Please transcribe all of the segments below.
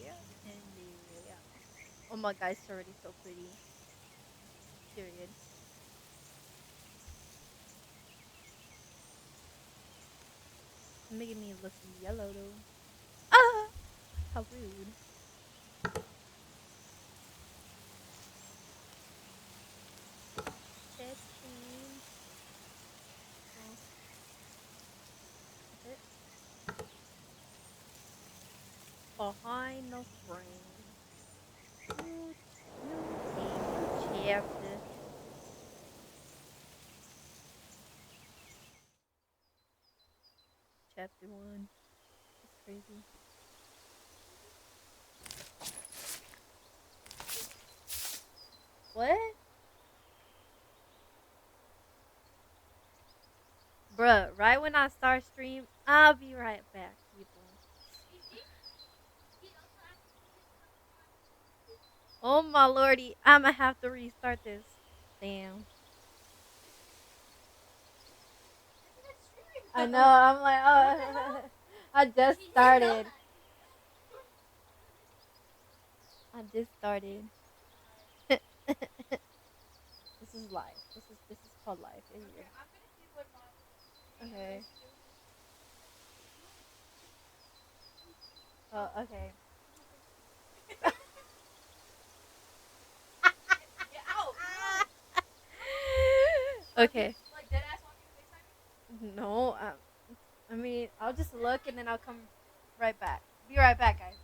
yeah. Oh my god, it's already so pretty. Period. Making me look yellow though. Ah! How rude. Chest change. Oh, is it? Behind the frame. New chapter. Chapter 1. It's crazy. What? Bruh, right when I start stream, I'll be right back, people. Oh my lordy, I'ma have to restart this. Damn. I know, I'm like, oh, I just started. I just started. This is life. This is called life. Okay. Oh, okay. Okay. No, I mean, I'll just look and then I'll come right back. Be right back, guys.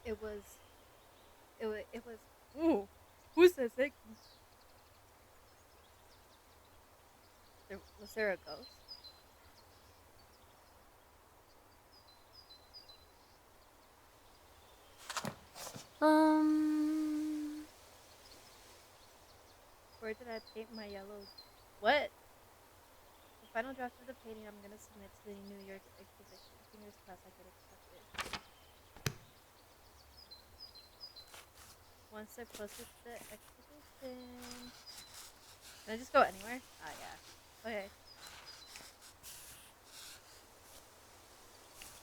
It was. It was. Ooh, who says it? Was there a ghost? Where did I paint my yellow? What? The final draft of the painting I'm gonna submit to the New York exhibition. Fingers crossed I get accepted. Once I post it to the exhibition. Can I just go anywhere? Ah, yeah. Okay.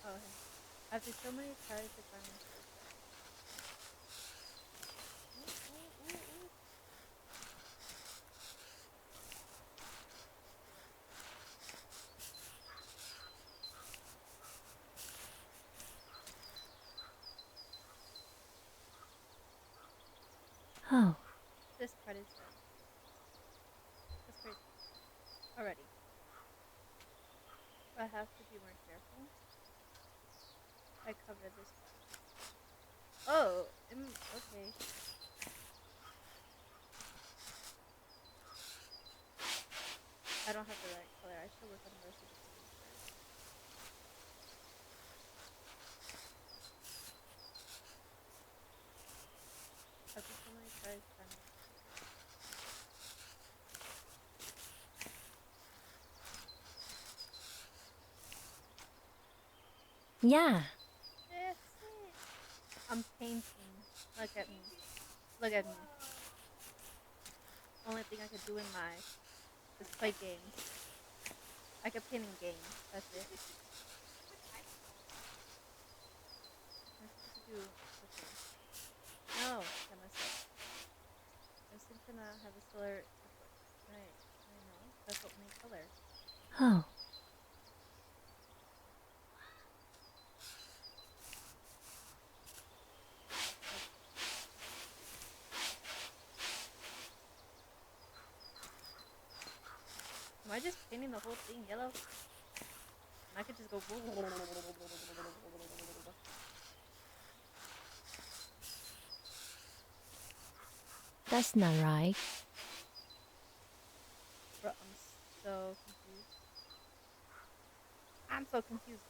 Oh, okay. After so many tries, I finally chose that. Ooh, ooh, ooh, ooh. Oh. This part is done. That's crazy. Already. I have to be more careful. I covered this part. Oh, okay. I don't have the right color. I should work on the rest of the painting first. After so many tries, finally. Yeah. That's it. I'm painting. Look at me. Look at me. Only thing I could do in life is play games. I could paint in games. That's it. I'm supposed to do. Okay. No, I messed up. I seem to not have a solar effort. I know. That's the only color. Oh. Am I just painting the whole thing yellow? And I could just go. That's not right. Bro, I'm so confused. I'm so confused.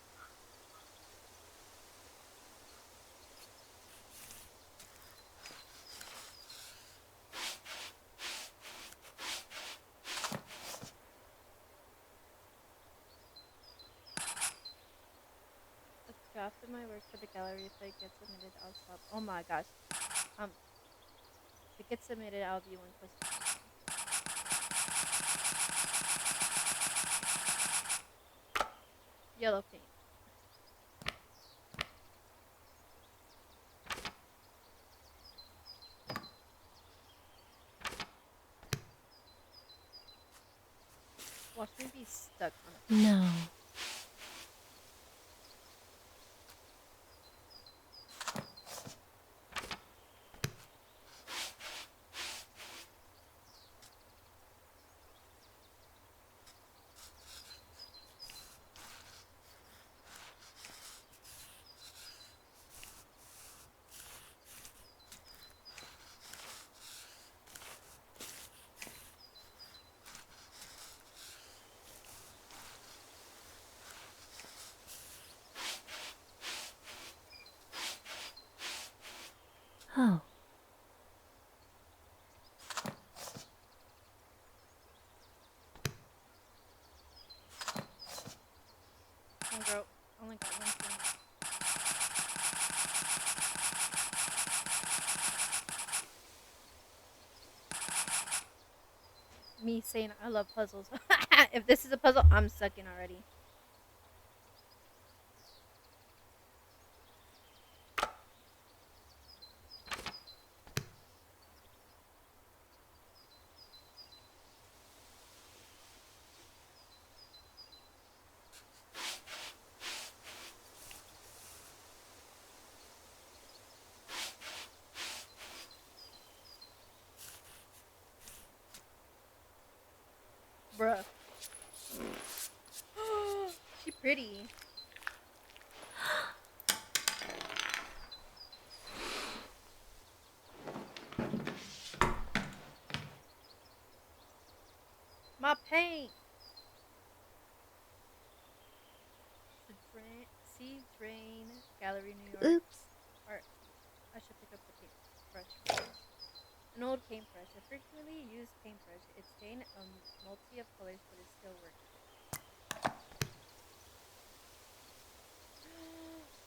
A draft of my work for the gallery. If it gets submitted, I'll stop. Oh my gosh. If it gets submitted, I'll be one question. Yellow paint. Watch me be stuck on a paint. No. Oh. Come on, girl. I only got one thing. Me saying I love puzzles. If this is a puzzle, I'm sucking already. Bruh. She pretty. My paint. Sea Drain Gallery, New York. Oops. Art piece. I should pick up the paintbrush. An old paintbrush. A frequently used paintbrush. It's stained a multi of colors, but it still works.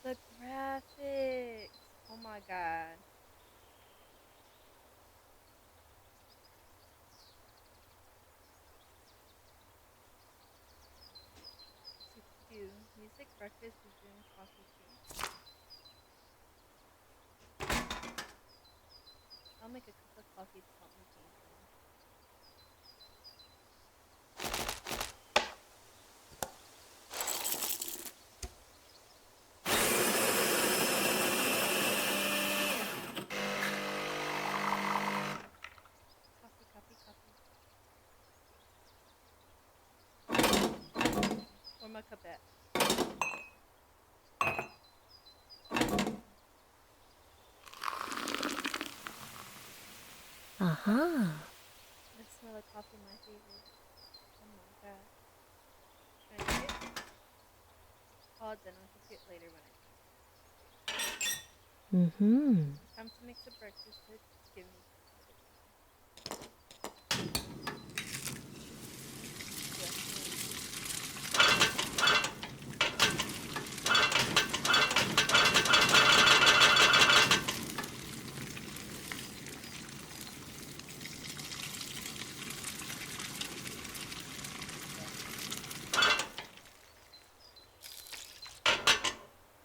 The graphics. Oh my god. 62. Music, breakfast, resume, coffee, tea. I'll make a cup of coffee to help me paint some. Coffee, coffee, coffee. Where my cup at? Uh-huh. The smell of coffee, my favorite. Oh my god. Can I get it? Oh, then I'll drink it later when I paint. Mm-hmm. Time to mix a breakfast. It's giving me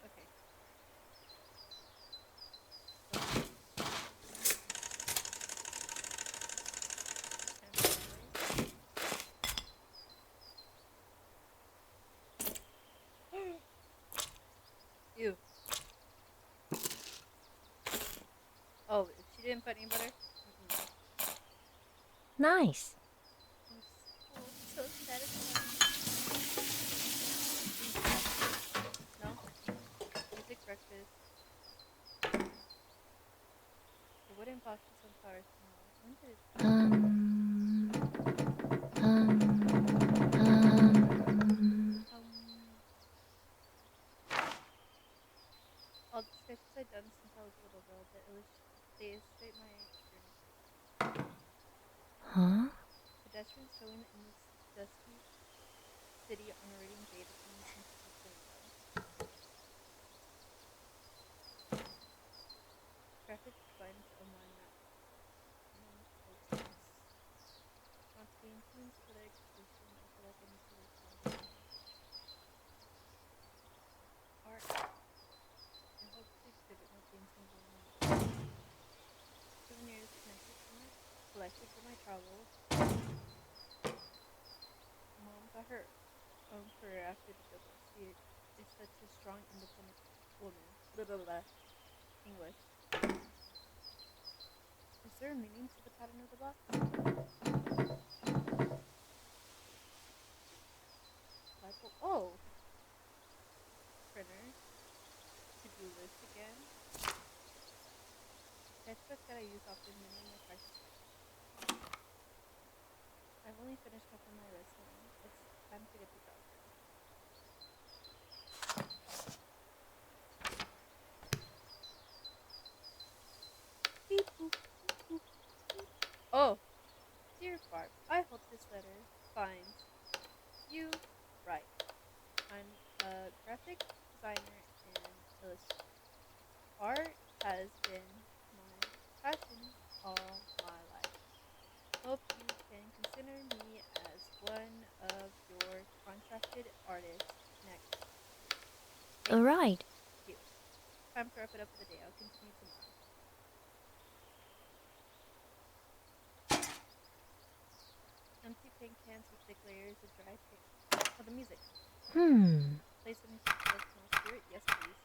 okay. Bunny butter? Mm-mm. Nice. Oh, so satisfying. Being productive. No? Music breakfast. It wouldn't pop to sunflower tomorrow. When did it start? Um, um. Um, all the sketches I'd done since I was little, though, they illustrate my journey perfectly. Huh? Pedestrians strolling in this dusty city on a rainy day determines some people's feeling though. Graphic design for online postings. Not to be influenced by the exhibition, I feel like I need to work harder. Art. I hope to exhibit more paintings in the museum. Souvenirs collected for my travels. Mom got her own career after the divorce. She is such a strong, independent woman. Blah, blah, blah. English. Is there a meaning to the pattern of the box? Bible. Oh! Printer. To-do list again. Sketchbook that I use often, many of my practice sketches. I've only finished half of my wrestling. It's time to get the job done. Beep, boop, boop, boop, beep. Oh! Dear Barb, I hope this letter finds you right. I'm a graphic designer and illustrator. Art has been my passion all my life. Hope you can consider me as one of your contracted artists next year. All Thank right. you. Time to wrap it up for the day. I'll continue tomorrow. Empty paint cans with thick layers of dry paint. Oh, the music. Hmm. Play some music to lift my spirit? Yes, please.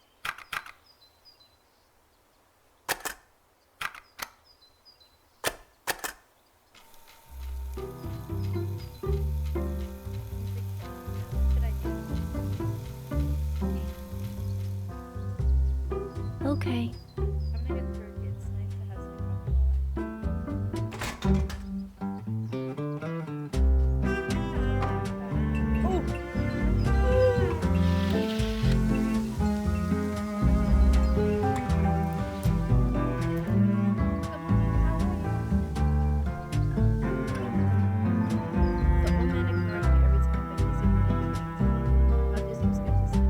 Music done. Now, what should I do? Paint. Okay. I'm gonna get to work. It's nice to have some coffee while I Oh! How are you? The old man ignores me every time, but he's ignoring me now too. I'll do some sketches now.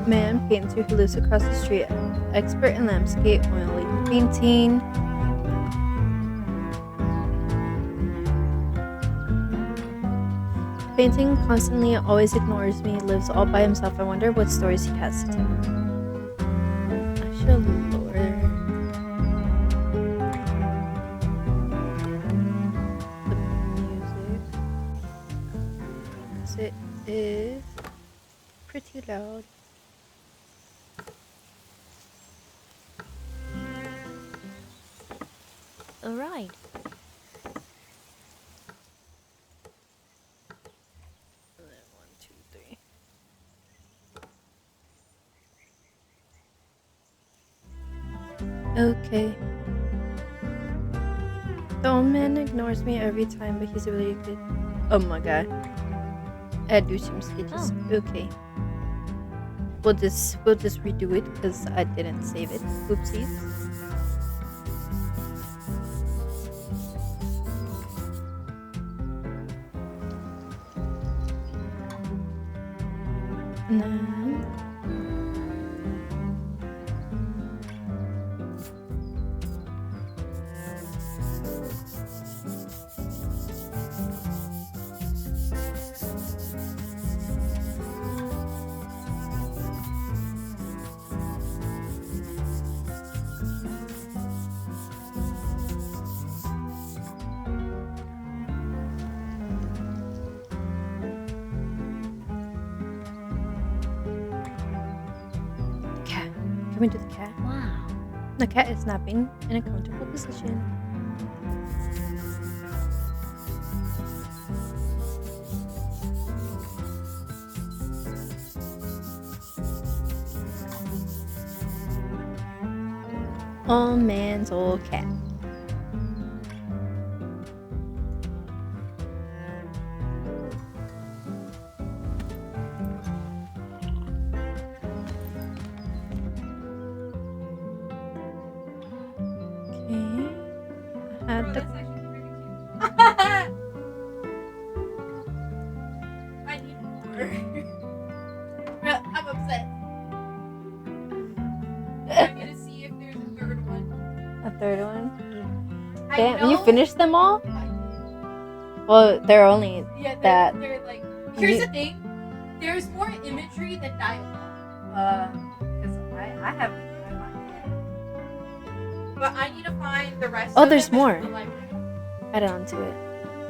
Man painter who lives across the street. Expert in landscape, oil painting. Painting constantly always ignores me, lives all by himself. I wonder what stories he has to tell. I should lower the music because it is pretty loud. All right. And then 1, 2, 3. Okay. The old man ignores me every time, but he's really good. Oh my god. I do some sketches. Okay. We'll just redo it because I didn't save it. Oopsies. And then cat. Can we do the cat? Wow. The cat is napping in a comfortable position. Oh man's old cat. Okay. I had the I need more. I'm upset. I need to see if there's a third one. a third one. I Damn, you know- finished them all? I did. Well, they're only Yeah, that. they're like. Here's You- the thing. There's more imagery than dialogue. Because I haven't read mine yet. But I need to find the rest. Oh, of there's them more. in the library. Add it onto it.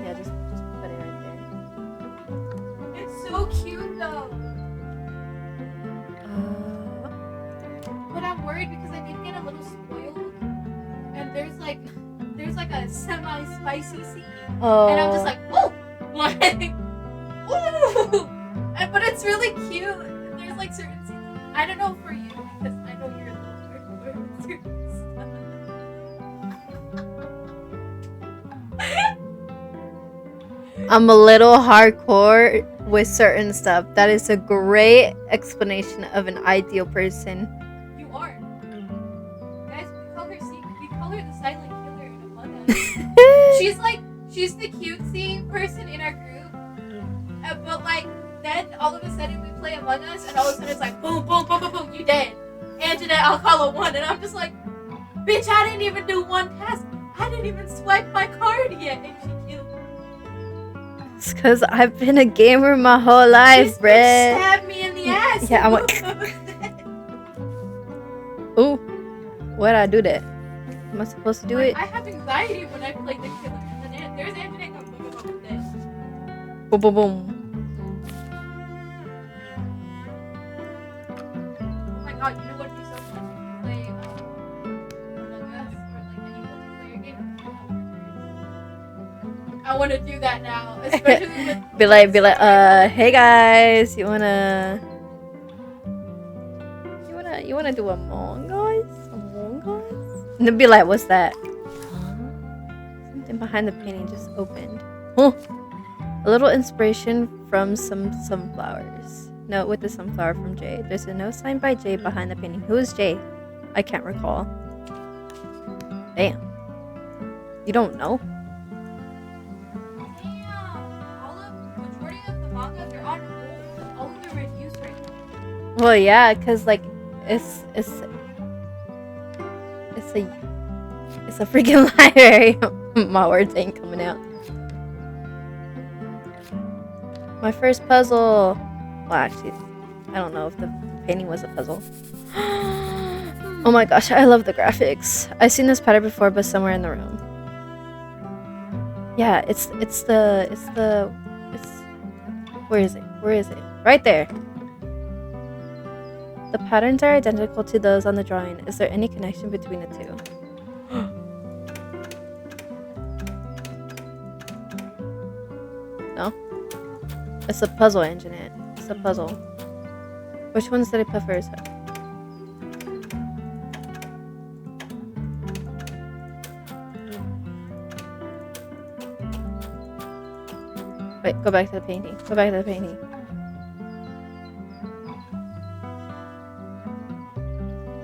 Yeah, just put it right there. It's so cute though. But I'm worried because I did get a little spoiled, and there's like a semi-spicy scene, Oh. and I'm just like, oh, like, ooh, but it's really cute. There's like certain scenes. I don't know for you because I know you're a little weird for certain stuff. I'm a little hardcore with certain stuff. That is a great explanation of an ideal person. You are, guys. We call her the silent killer in Among Us. She's the cutesy person in our group, but like then all of a sudden we play Among Us, and all of a sudden it's like boom, boom, boom, boom, boom, you dead. Anjanette Alcala won, and I'm just like, bitch, I didn't even do one task. I didn't even swipe my card yet, and she killed me. It's because I've been a gamer my whole This life, bitch bruh. stabbed me in the ass. Yeah, I'm like, ooh, why'd I do that? Am I supposed to do it? I have anxiety when I play the killer. And then there's Anjanette comes boom, boom, boom, dead. Boom, boom, boom. Oh my god, you know what would be so fun? Play Among Us or like any multiplayer game. I want to do that now, especially with Be like, hey guys, you wanna do Among Us? Among Us? And they'd be like, what's that? Huh? Something behind the painting just opened. Oh, a little inspiration from some sunflowers. Note with the sunflower from Jay. There's a note signed by Jay behind the painting. Who is Jay? I can't recall. Damn. You don't know? Damn, majority of the manga, they're on hold. All of the reviews right now. Well, yeah, cause like it's it's it's a it's a freaking library. My words ain't coming out. My first puzzle. Well, actually, I don't know if the painting was a puzzle. Oh my gosh, I love the graphics. I've seen this pattern before, but somewhere in the room. Yeah, it's where is it? Where is it? Right there. The patterns are identical to those on the drawing. Is there any connection between the two? No? It's a puzzle, Anjanette. It's a puzzle. Which ones did I put first? Wait, go back to the painting. Go back to the painting.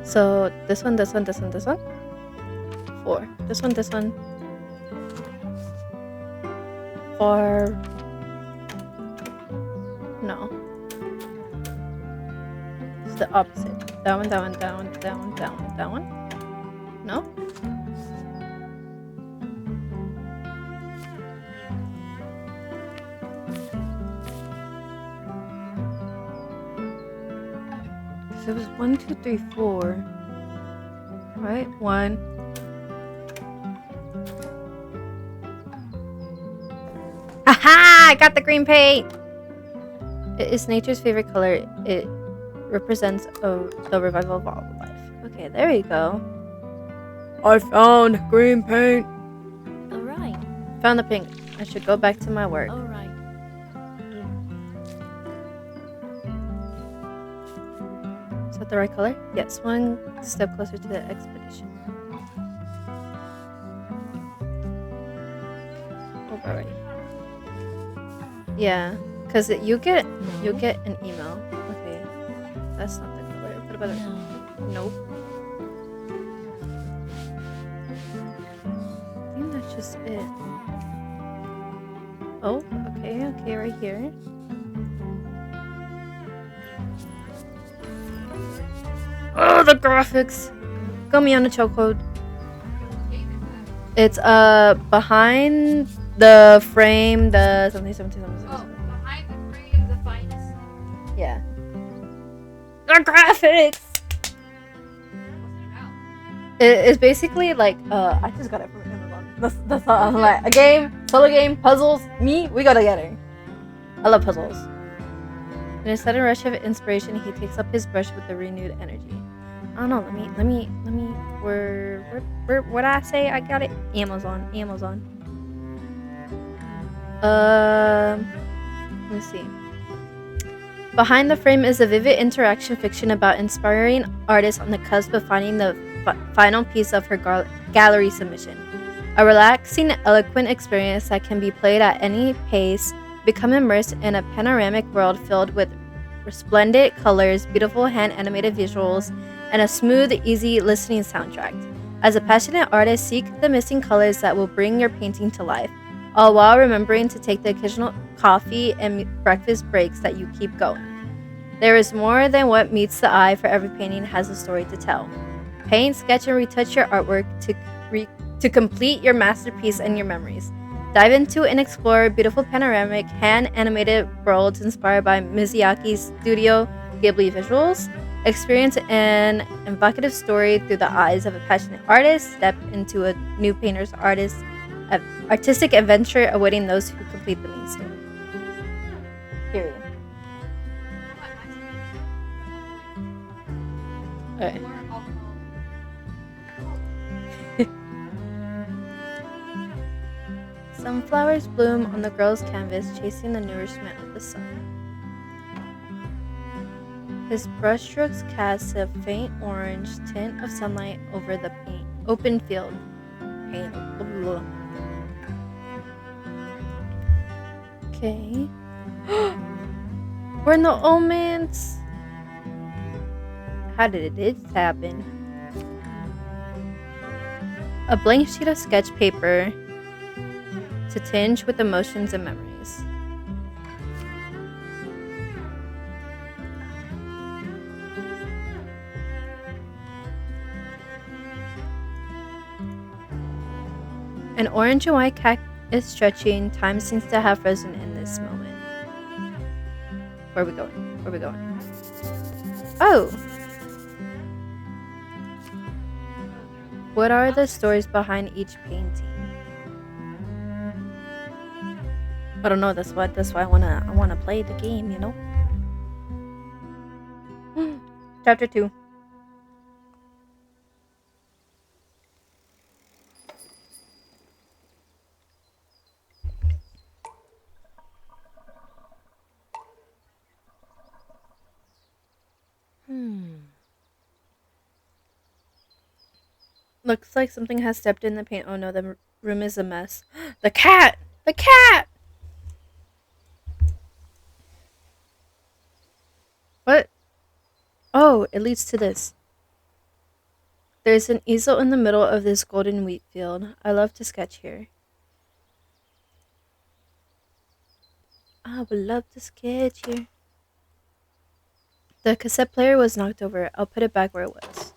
So this one, this one, this one, this one. 4. This one, this one. 4. No. It's the opposite. That one, that one, that one, that one, that one, that one. No? So it was 1, 2, 3, 4. Right? 1. Aha! I got the green paint! It is nature's favorite color. It represents the revival of all life. Okay, there we go. I found green paint. Alright. Found the pink. I should go back to my work. Alright. Is that the right color? Yes, one step closer to the expedition. Oh, alright. Yeah, because you get an email. Okay, that's not the color. What about it? Nope. I think that's just it. Oh, okay, right here. Oh, the graphics! Got me on a chokehold. It's behind the frame, the something. Oh, behind the frame, the finest. Yeah. The graphics! What's it about? It's basically like I just got it from Amazon. That's all. I'm like a game, solo game, puzzles. Me, we go together. I love puzzles. In a sudden rush of inspiration, he takes up his brush with a renewed energy. I don't know. Let me. Where? What I say? I got it. Amazon. Let's see. Behind the frame is a vivid interaction fiction about inspiring artists on the cusp of finding the final piece of her gallery submission. A relaxing, eloquent experience that can be played at any pace, become immersed in a panoramic world filled with resplendent colors, beautiful hand-animated visuals, and a smooth, easy listening soundtrack. As a passionate artist, seek the missing colors that will bring your painting to life, all while remembering to take the occasional coffee and breakfast breaks that you keep going. There is more than what meets the eye, for every painting has a story to tell. Paint, sketch, and retouch your artwork to complete your masterpiece and your memories. Dive into and explore beautiful panoramic, hand-animated worlds inspired by Miyazaki's Studio Ghibli visuals. Experience an evocative story through the eyes of a passionate artist. Step into a new painter's artistic adventure awaiting those who complete the main story. Period. Okay. More alcohol. Sunflowers bloom on the girl's canvas, chasing the nourishment of the sun. His brushstrokes cast a faint orange tint of sunlight over the open field. Paint. Okay. We're in the omens. How did it happen? A blank sheet of sketch paper to tinge with emotions and memories. An orange and white cat is stretching. Time seems to have frozen in this moment. Where are we going? Where are we going? Oh! What are the stories behind each painting? I don't know. That's why I wanna play the game. You know. Chapter 2. Looks like something has stepped in the paint. Oh no, the room is a mess. The cat! The cat! What? Oh, it leads to this. There's an easel in the middle of this golden wheat field. I love to sketch here. I would love to sketch here. The cassette player was knocked over. I'll put it back where it was.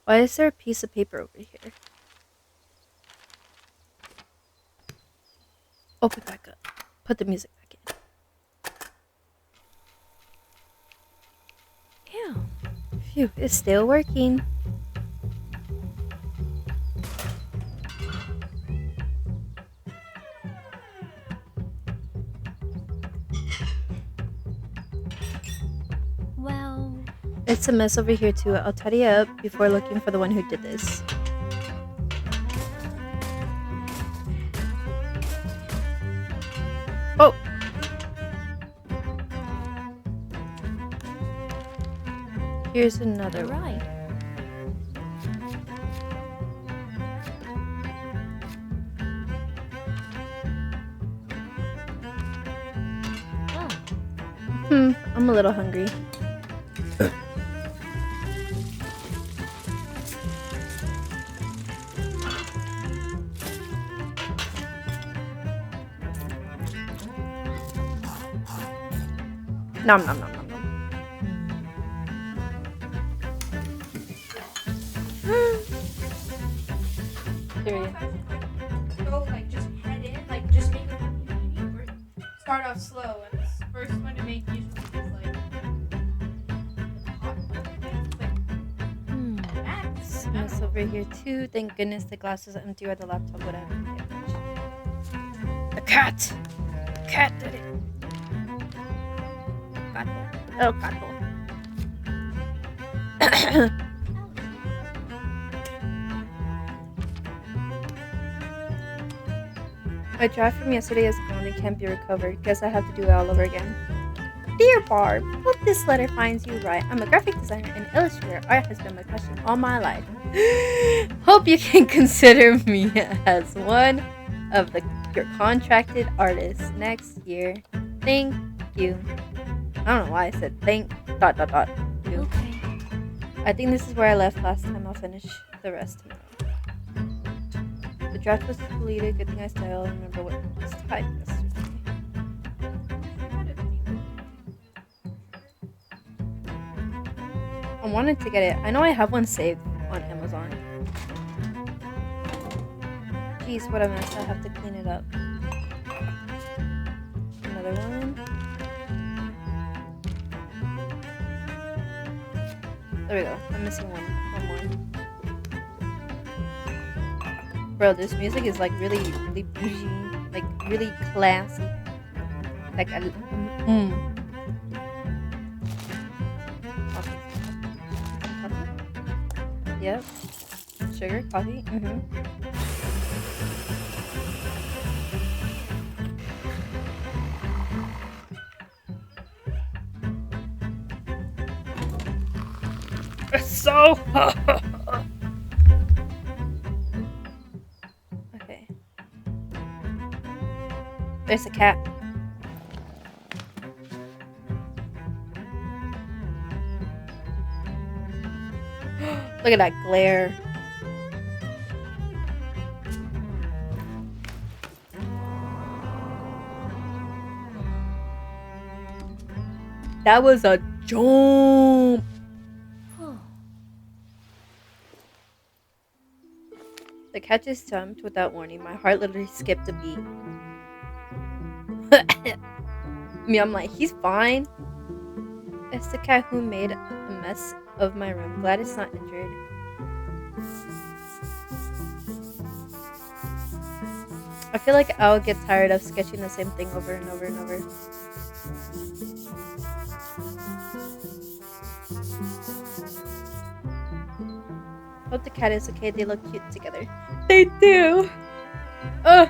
Why is there a piece of paper over here? Open back up. Put the music back in. Ew. Phew, it's still working. Well, It's a mess over here too. I'll tidy up before looking for the one who did this. Oh! Here's another one. right. Oh, I'm a little hungry. Nom nom nom nom nom. Period. Go like just head in, like just make it or start off slow, and this first one to make usually is like hot. It's a mess over here too. Thank goodness the glass was empty or the laptop would have been damaged. The cat! The cat did it. Gato. El gato. My draft from yesterday is gone and can't be recovered. Guess I have to do it all over again. Dear Barb, hope this letter finds you right. I'm a graphic designer and illustrator. Art has been my passion all my life. Hope you can consider me as one of your contracted artists next year. Thank you. I don't know why I said thank ... you. okay. I think this is where I left last time. I'll finish the rest tomorrow. The draft was deleted. Good thing I still remember what was typed yesterday. I wanted to get it. I know I have one saved on Amazon. Jeez, what a mess. I have to clean it up. Another one. There we go. I'm missing one more. Bro, this music is like really bougie, like really classy. Like Coffee. Yep. Sugar, coffee. It's so okay. There's a cat. Look at that glare. That was a jump. Oh, The cat just jumped without warning. My heart literally skipped a beat. Me, I'm like, he's fine. It's the cat who made a mess of my room. Glad it's not injured. I feel like I'll get tired of sketching the same thing over and over and over. Hope the cat is okay. They look cute together. They do. Ugh.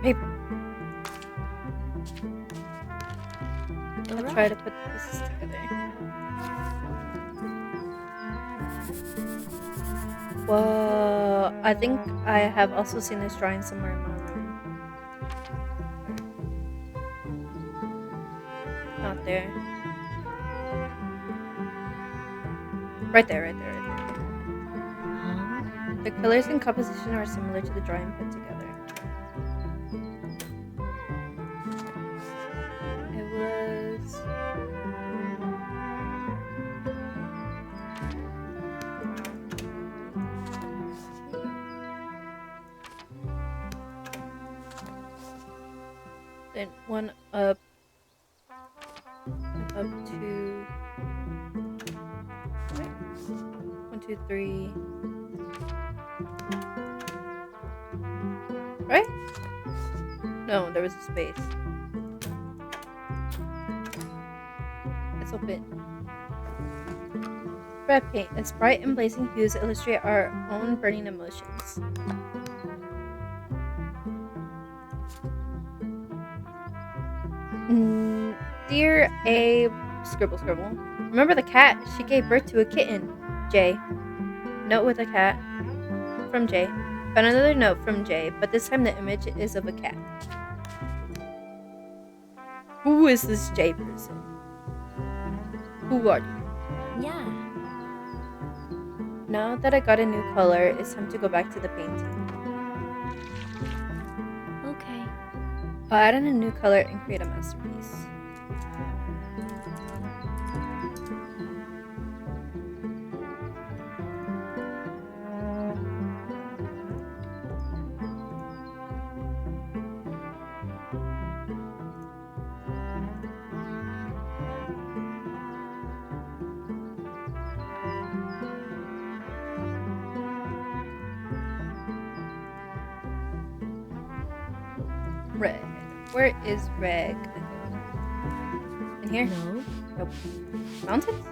Maybe I'll try to put the pieces together. Whoa. I think I have also seen this drawing somewhere in my room. Not there. Right there, right there, right there. The colors and composition are similar to the drawing put together. It was... Then one up to... Wait. 1, 2, 3... Right? No, there was a space. Let's open. Red paint. Its bright and blazing hues illustrate our own burning emotions. Dear A. Scribble Scribble. Remember the cat? She gave birth to a kitten. J. Note with a cat. From J. Found another note from J, but this time the image is of a cat. Who is this J person? Who are you? Yeah. Now that I got a new color, it's time to go back to the painting. Okay. I'll add in a new color and create a masterpiece. Red. Where is red? In here? No. Nope. Mountains?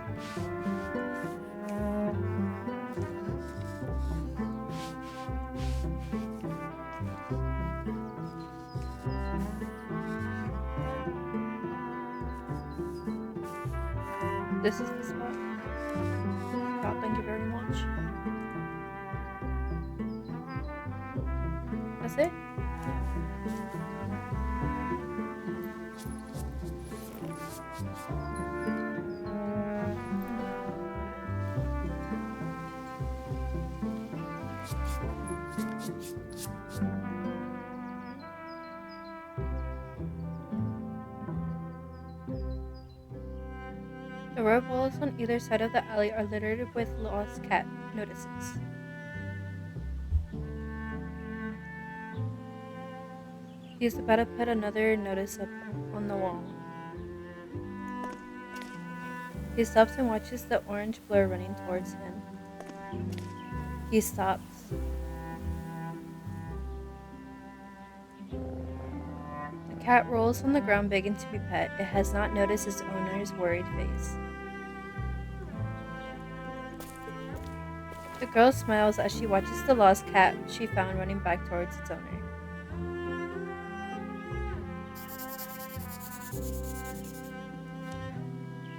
This is the spot. Oh, thank you very much. That's it? The road walls on either side of the alley are littered with lost cat notices. He's about to put another notice up on the wall. He stops and watches the orange blur running towards him. He stops. The cat rolls on the ground begging to be pet. It has not noticed its owner's worried face. The girl smiles as she watches the lost cat she found running back towards its owner.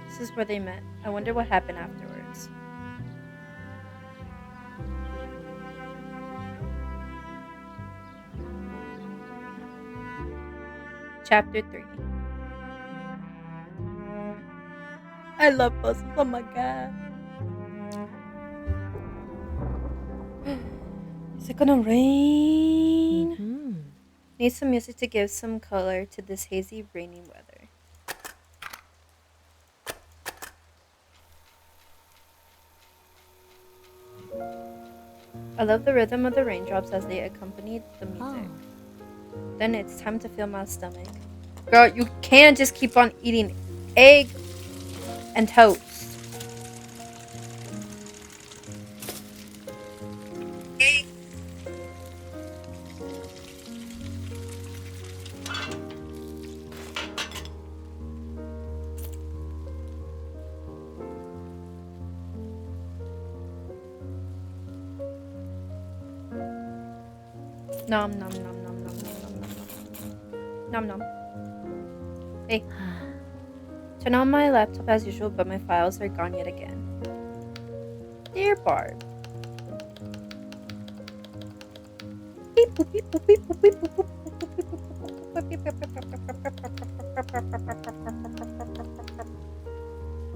This is where they met. I wonder what happened afterwards. Chapter 3. I love puzzles. Oh my god. Is it gonna rain? Mm-hmm. Need some music to give some color to this hazy, rainy weather. I love the rhythm of the raindrops as they accompany the music. Then it's time to fill my stomach. Girl, you can't just keep on eating egg and toast. Nom nom nom nom nom nom nom nom nom nom. Hey. Turn on my laptop as usual, but my files are gone yet again. Dear Barb.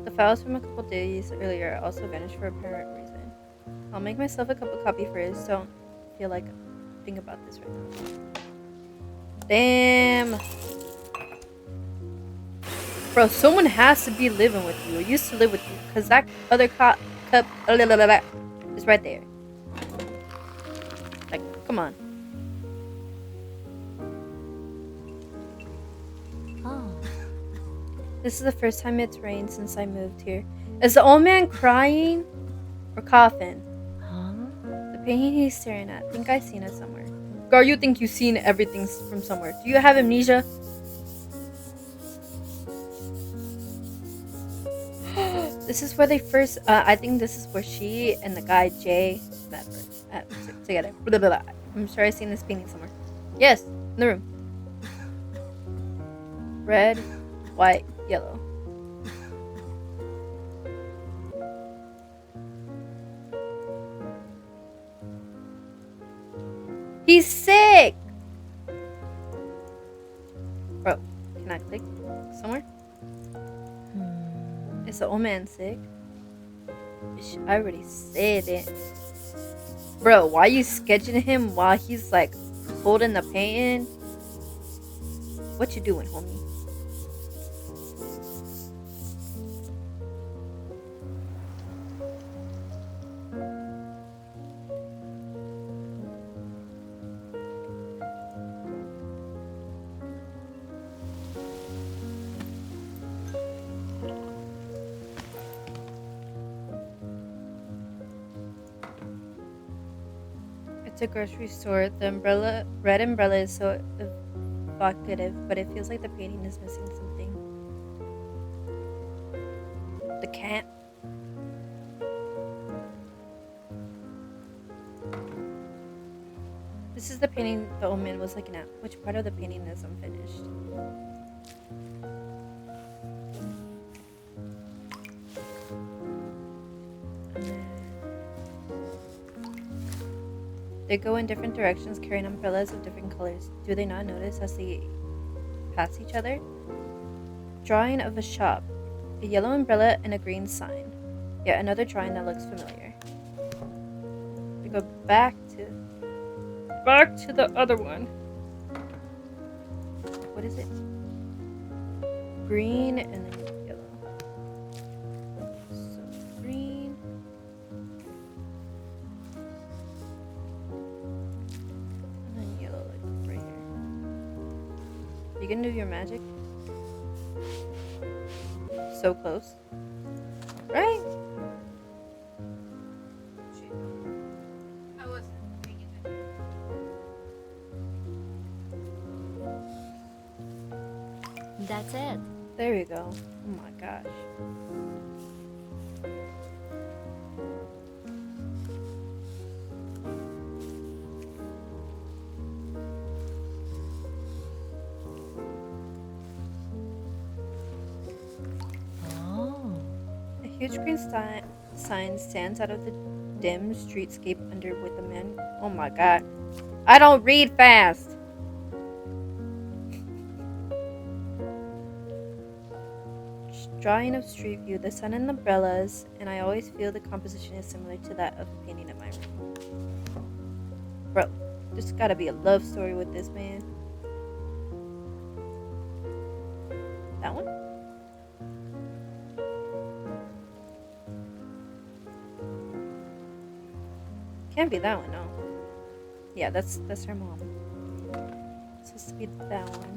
The files from a couple days earlier also vanished for apparent reason. I'll make myself a cup of coffee first. Don't feel like think about this right now. Damn. Bro, someone has to be living with you. Or used to live with you. Because that other cup is right there. Like, come on. Oh. This is the first time it's rained since I moved here. Is the old man crying? Or coughing? The painting he's staring at. I think I've seen it somewhere. Girl, you think you've seen everything from somewhere. Do you have amnesia? This is where they first, I think this is where she and the guy Jay met together. Blah, blah, blah. I'm sure I've seen this painting somewhere. Yes, in the room. Red, white, yellow. He's sick! Bro, can I click somewhere? Is the old man sick? I already said it. Bro, why are you sketching him while he's like holding the painting? What you doing, homie? It's a grocery store. The red umbrella is so evocative, but it feels like the painting is missing something. The cat. This is the painting the old man was looking at. Which part of the painting is unfinished? They go in different directions carrying umbrellas of different colors. Do they not notice as they pass each other? Drawing of a shop. A yellow umbrella and a green sign. Yet another drawing that looks familiar. We go back to the other one. What is it? Green and then yellow. So green. And then yellow, like right here. You can do your magic. So close. Right? I wasn't paying attention. That's it. There we go. Oh my gosh. Oh. A huge green sign stands out of the dim streetscape under with a man. Oh my god. I don't read fast. Drawing of street view, the sun and umbrellas, and I always feel the composition is similar to that of the painting in my room. Bro, there's gotta be a love story with this man. That one? Can't be that one, no. Yeah, that's her mom. It's supposed to be that one.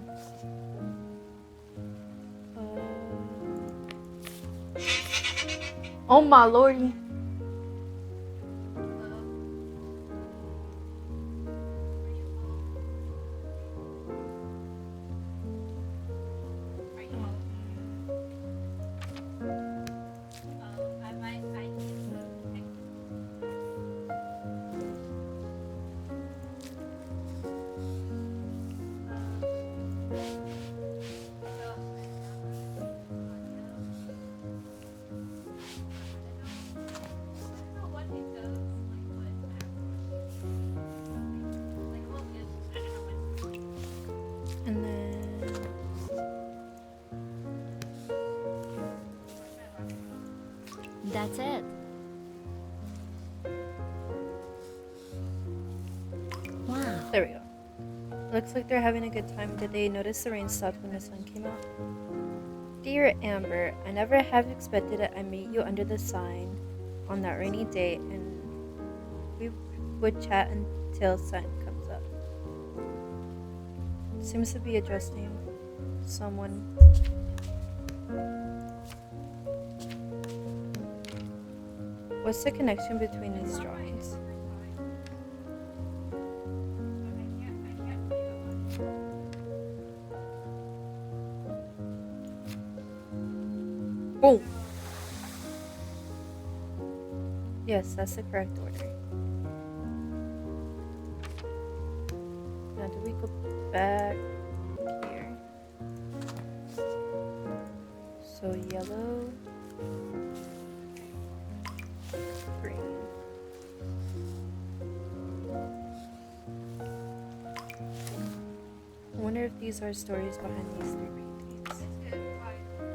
Oh my lordy. And then That's it. Wow. there we go. Looks like they're having a good time. Did they notice the rain stopped when the sun came out? Dear Amber, I never have expected it. I meet you under the sign on that rainy day, and we would chat until sun comes up. Seems to be addressing someone. What's the connection between these drawings? Boom! Yes, that's the correct order. Now, do we go back here? So, yellow, green. I wonder if these are stories behind these three paintings.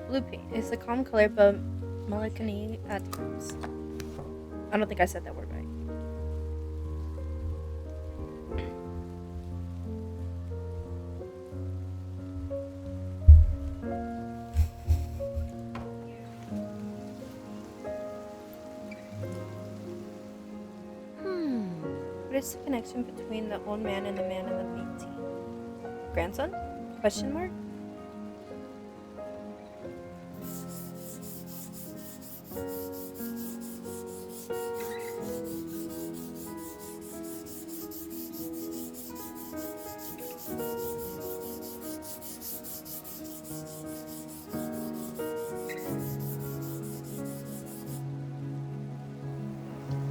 Blue paint is a calm color but melancholy at times. I don't think I said that word right. What is the connection between the old man and the man in the painting? Grandson? Question mark?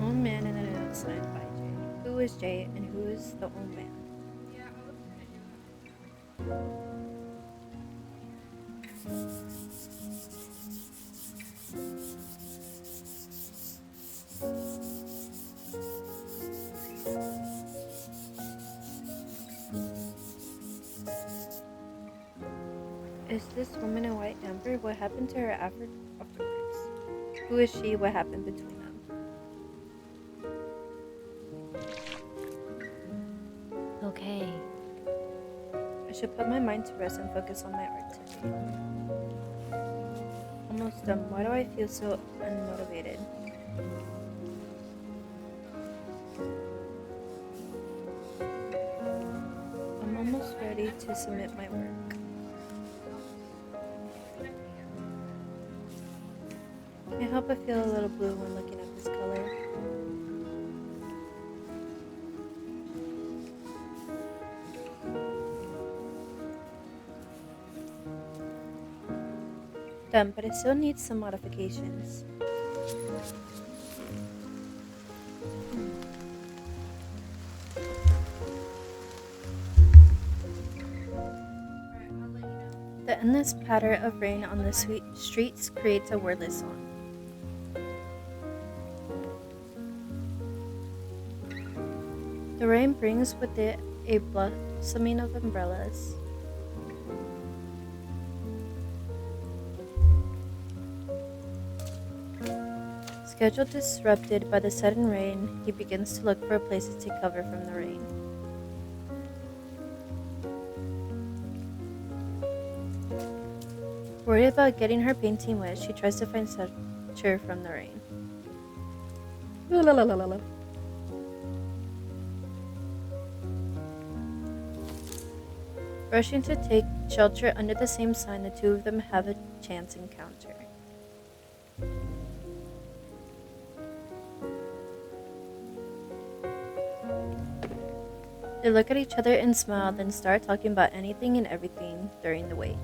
Old man and an outside by Jay. Who is Jay and who is the old man? Is this woman in white Amber? What happened to her afterwards? Who is she? What happened between them? Okay. I should put my mind to rest and focus on my art today. Almost done. Why do I feel so unmotivated? I'm almost ready to submit my work. Can't help but feel a little blue when looking at this color. Done, but it still needs some modifications. The endless patter of rain on the sweet streets creates a wordless song. The rain brings with it a blossoming of umbrellas. Schedule disrupted by the sudden rain, he begins to look for places to cover from the rain. Worried about getting her painting wet, she tries to find shelter from the rain. La la la la la la. Rushing to take shelter under the same sign, the two of them have a chance encounter. They look at each other and smile, then start talking about anything and everything during the wait.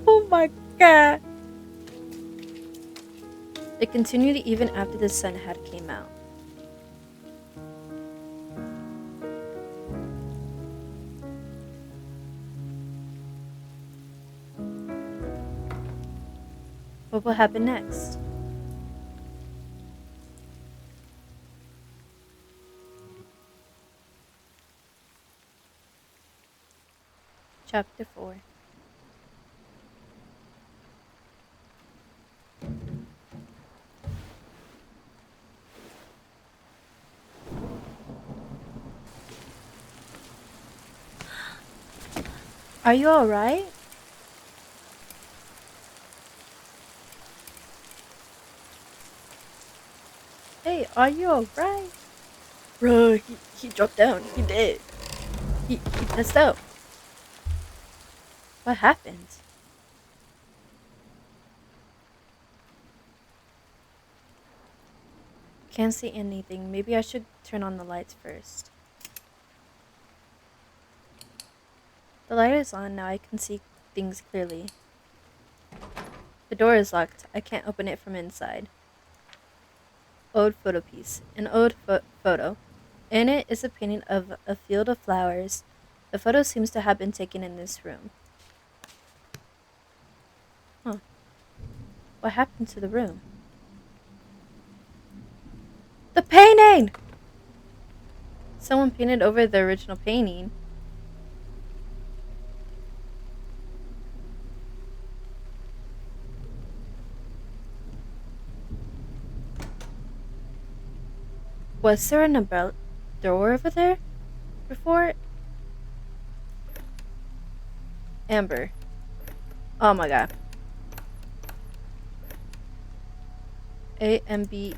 Oh my god! They continued even after the sun had came out. What will happen next? Chapter 4. Are you alright? Hey, are you alright? Bro, he dropped down. He did. He passed out. What happened? Can't see anything. Maybe I should turn on the lights first. The light is on now. I can see things clearly. The door is locked. I can't open it from inside. Old photo piece. An old photo. In it is a painting of a field of flowers. The photo seems to have been taken in this room. Huh. What happened to the room? The painting! Someone painted over the original painting. Was there an umbrella door over there before? Amber. Oh my god. AMBER.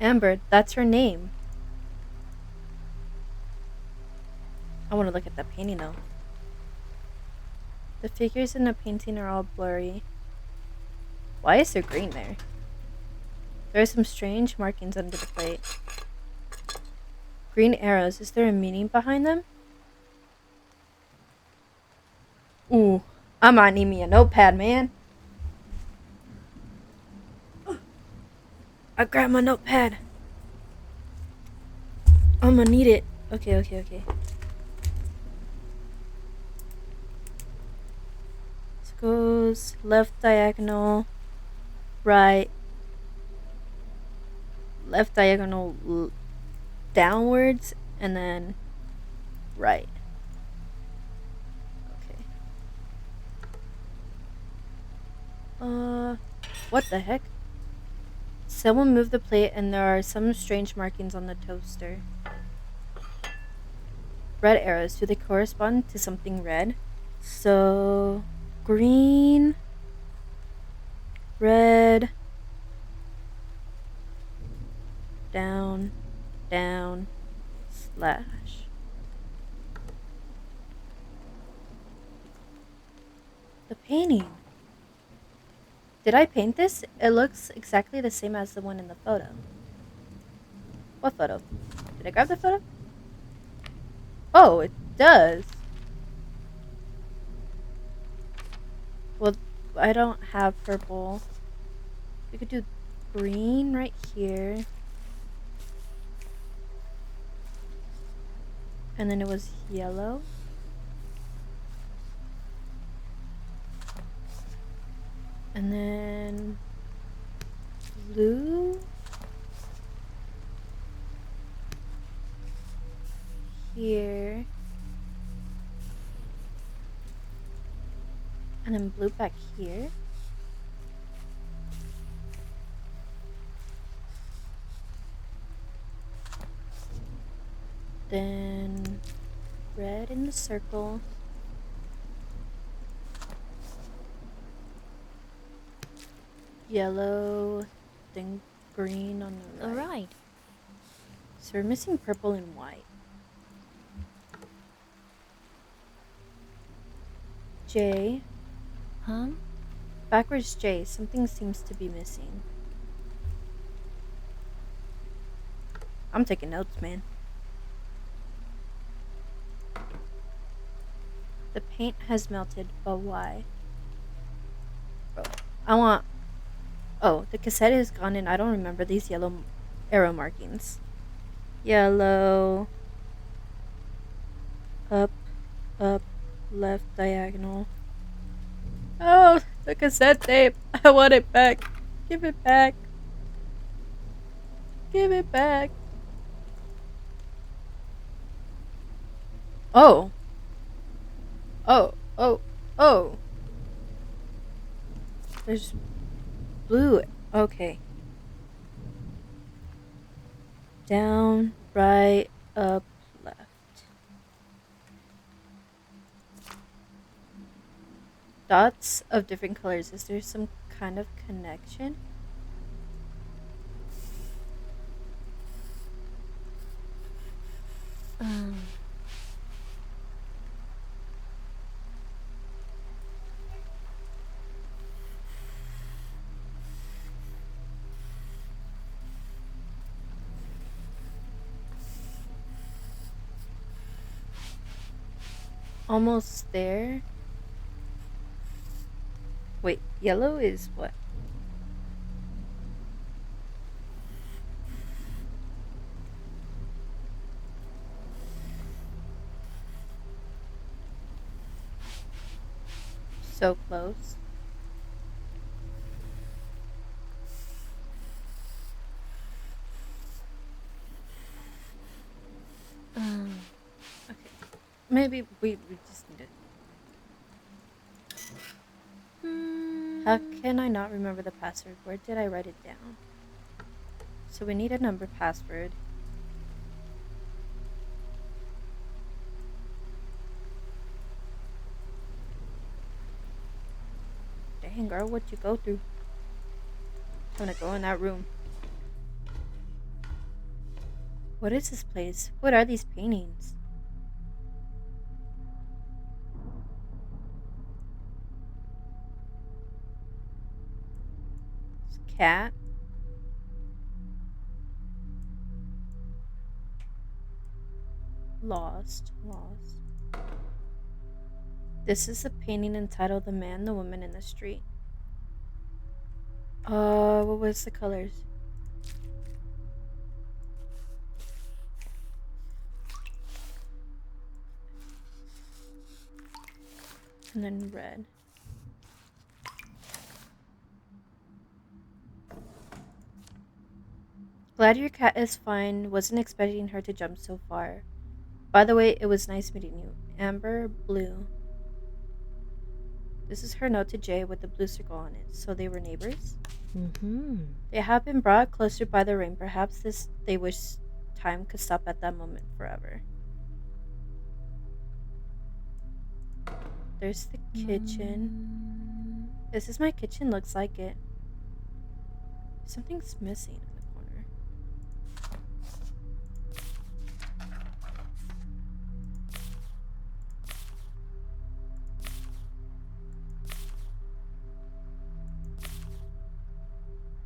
Amber, that's her name. I want to look at that painting though. The figures in the painting are all blurry. Why is there green there? There are some strange markings under the plate. Green arrows. Is there a meaning behind them? Ooh, I might need me a notepad, man. I grabbed my notepad. I'm gonna need it. Okay. This goes left diagonal, right, left diagonal downwards, and then right. Okay. What the heck? Someone moved the plate and there are some strange markings on the toaster. Red arrows. Do they correspond to something red? So, green, red, down, down, slash. The painting. Did I paint this? It looks exactly the same as the one in the photo. What photo? Did I grab the photo? Oh, it does. Well, I don't have purple. We could do green right here. And then it was yellow. And then blue here. And then blue back here. Then red in the circle. yellow, then green on the right. Alright. So we're missing purple and white. J. Huh? Backwards J. Something seems to be missing. I'm taking notes, man. The paint has melted, but why? Bro, I want... Oh, the cassette is gone and I don't remember these yellow arrow markings. Yellow. Up, up, left diagonal. Oh, the cassette tape. I want it back. Give it back. Give it back. Oh. Oh, oh, oh. There's blue. Okay. Down, right, up, left. Dots of different colors. Is there some kind of connection? Um. Almost there. Wait, yellow is what? So close. Okay. Maybe we just need it. How can I not remember the password? Where did I write it down? So we need a number password. Dang, girl, what you go through? I'm gonna go in that room. What is this place? What are these paintings? It's a cat. Lost. This is a painting entitled The Man, the Woman in the Street. What was the colors? And then red. Glad your cat is fine. Wasn't expecting her to jump so far. By the way, it was nice meeting you. Amber, blue. This is her note to Jay with the blue circle on it. So they were neighbors? They have been brought closer by the rain. Perhaps they wish time could stop at that moment forever. There's the kitchen. This is my kitchen. Looks like it. Something's missing in the corner.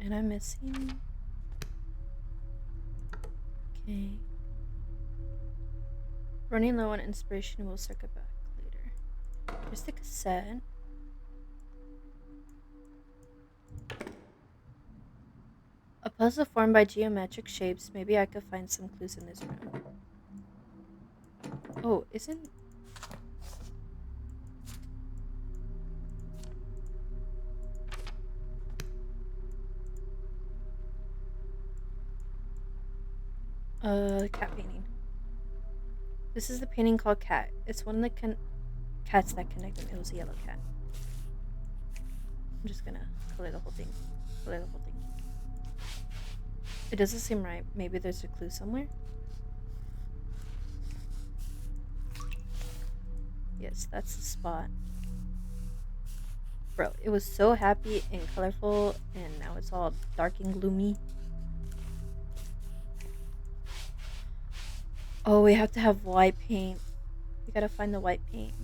And I'm missing. Okay. Running low on inspiration. We'll circle back later. There's the cassette. A puzzle formed by geometric shapes. Maybe I could find some clues in this room. Oh, isn't... cat painting. This is the painting called Cat. It's one of the cats that connect them. It was a yellow cat. I'm just gonna color the whole thing. It doesn't seem right. Maybe there's a clue somewhere. Yes, that's the spot. Bro, it was so happy and colorful, and now it's all dark and gloomy. Oh, we have to have white paint. We gotta find the white paint.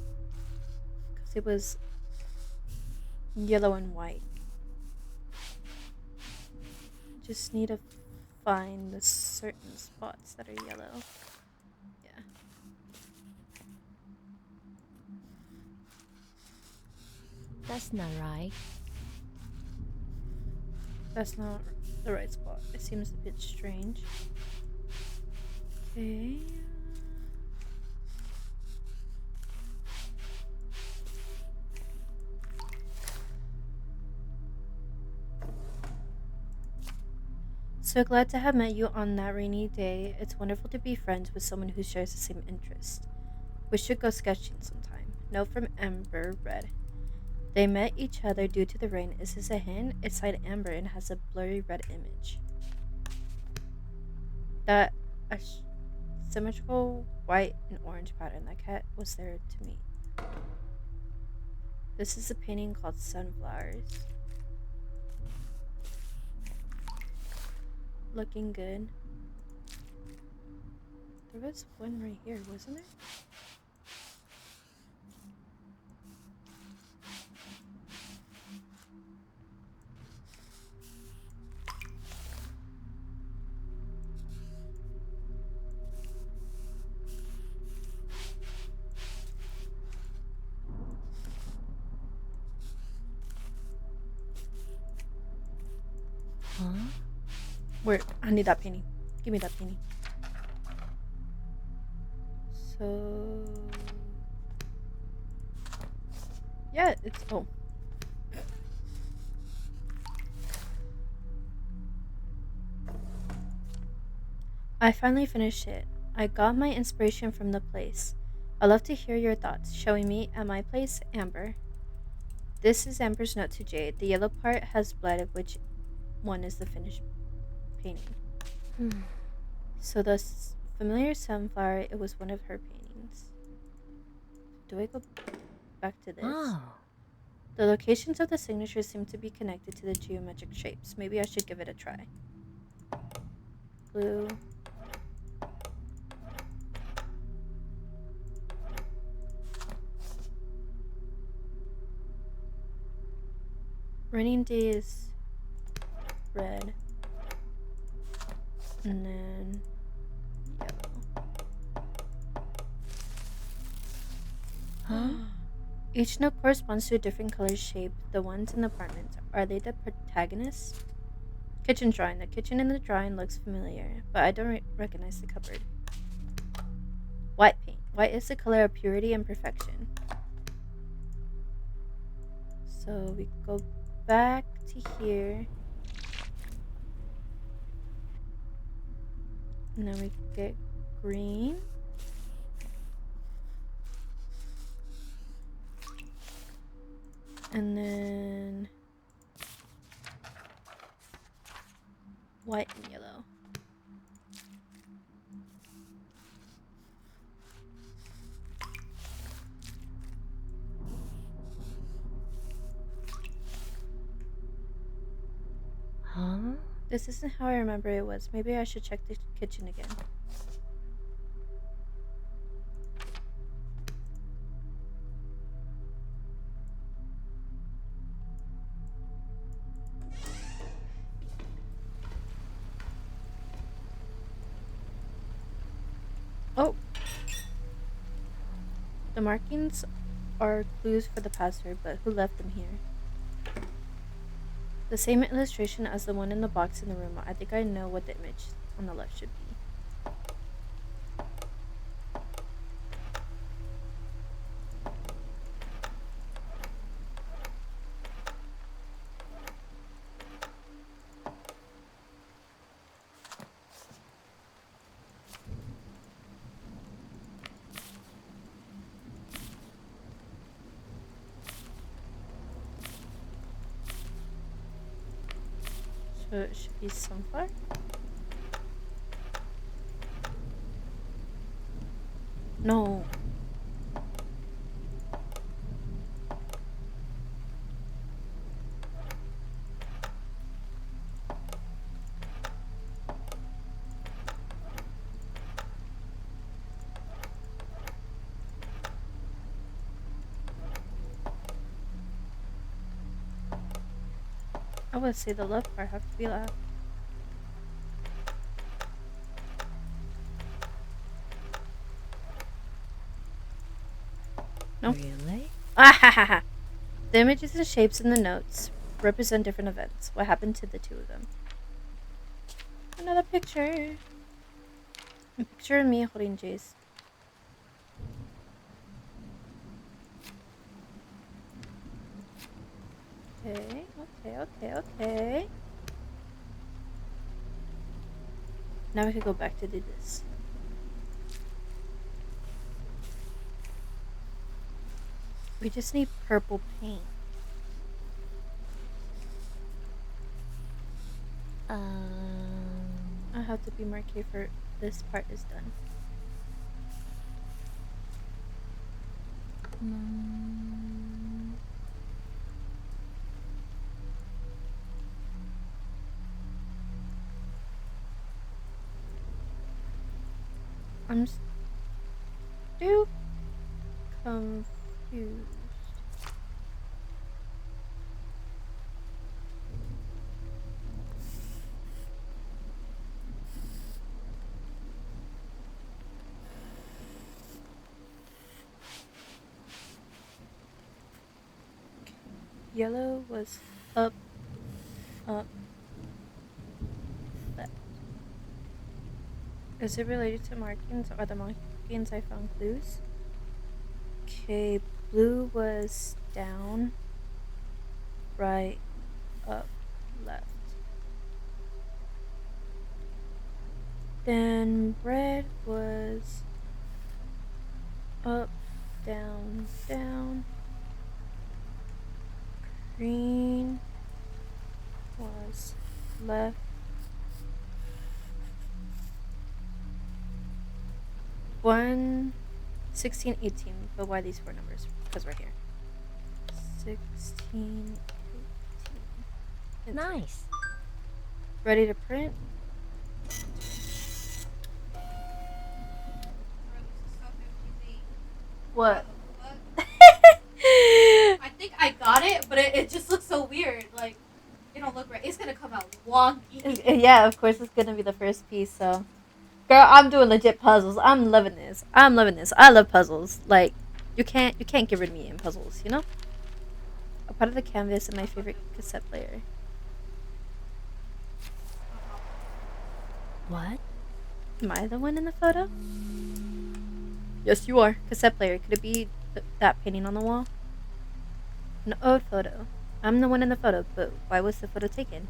Because it was yellow and white. Just need to find the certain spots that are yellow. Yeah. That's not right. That's not the right spot. It seems a bit strange. Okay. So glad to have met you on that rainy day. It's wonderful to be friends with someone who shares the same interest. We should go sketching sometime. Note from Amber read. They met each other due to the rain. Is this a hint? It's signed Amber and has a blurry red image. That symmetrical white and orange pattern that cat was there to meet. This is a painting called Sunflowers. Looking good. There was one right here, wasn't there? Huh? Where? I need that painting. Give me that painting. So. Yeah, it's. Oh. I finally finished it. I got my inspiration from the place. I'd love to hear your thoughts. Shall we meet at my place, Amber? This is Amber's note to Jade. The yellow part has blood, which one is the finished painting. So the familiar sunflower, it was one of her paintings. Do I go back to this? Oh. The locations of the signatures seem to be connected to the geometric shapes. Maybe I should give it a try. Blue. Raining day is red. And then yellow. Huh? Each note corresponds to a different color shape. The ones in the apartment, are they the protagonists? Kitchen drawing. The kitchen in the drawing looks familiar, but I don't recognize the cupboard. White paint. White is the color of purity and perfection. So we go back to here. And then we get green. And then white and yellow. Huh? This isn't how I remember it was. Maybe I should check the kitchen again. Oh! The markings are clues for the password, but who left them here? The same illustration as the one in the box in the room. I think I know what the image on the left should be. So it should be sunflower. No. I would say the love part have to be loud. No? Really? Ah. The images and shapes in the notes represent different events. What happened to the two of them? Another picture. A picture of me holding Jace. Okay. Now we can go back to do this. We just need purple paint. I have to be more careful. This part is done. I'm still confused. Yellow was up, left. Is it related to markings? Are the markings I found clues? Okay, blue was down, right, up, left. Then red was up, down, down. Green was left. One, 16, 18. But why these four numbers? Because we're here. 16, 18. Nice. Ready to print? What? I think I got it, but it just looks so weird. Like, it don't look right. It's gonna come out wonky. Yeah, of course it's gonna be the first piece, so. Girl, I'm doing legit puzzles. I'm loving this. I love puzzles. Like, you can't get rid of me in puzzles, you know? A part of the canvas and my favorite cassette player. What? Am I the one in the photo? Yes, you are. Cassette player. Could it be that painting on the wall? An old photo. I'm the one in the photo, but why was the photo taken?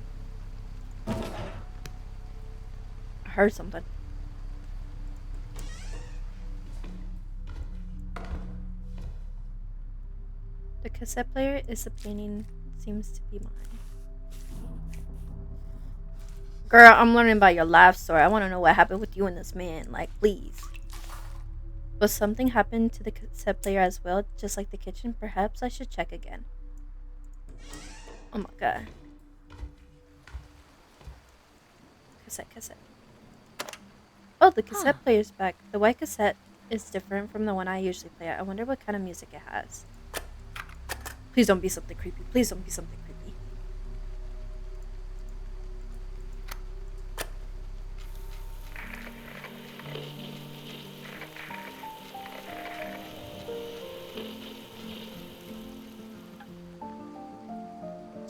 I heard something. The cassette player is the painting. Seems to be mine. Girl, I'm learning about your life story. I want to know what happened with you and this man. Like, please. Was something happened to the cassette player as well, just like the kitchen? Perhaps I should check again. Oh my god. Cassette. Oh, the cassette player's back. The white cassette is different from the one I usually play at. I wonder what kind of music it has. Please don't be something creepy. Please don't be something creepy.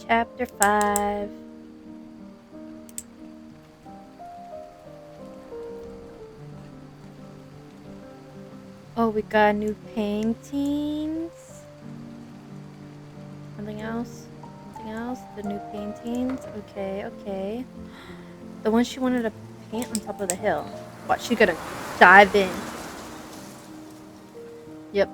Chapter 5. Oh, we got new paintings. Something else? The new paintings. Okay. The one she wanted to paint on top of the hill. What, she gonna dive in? Yep.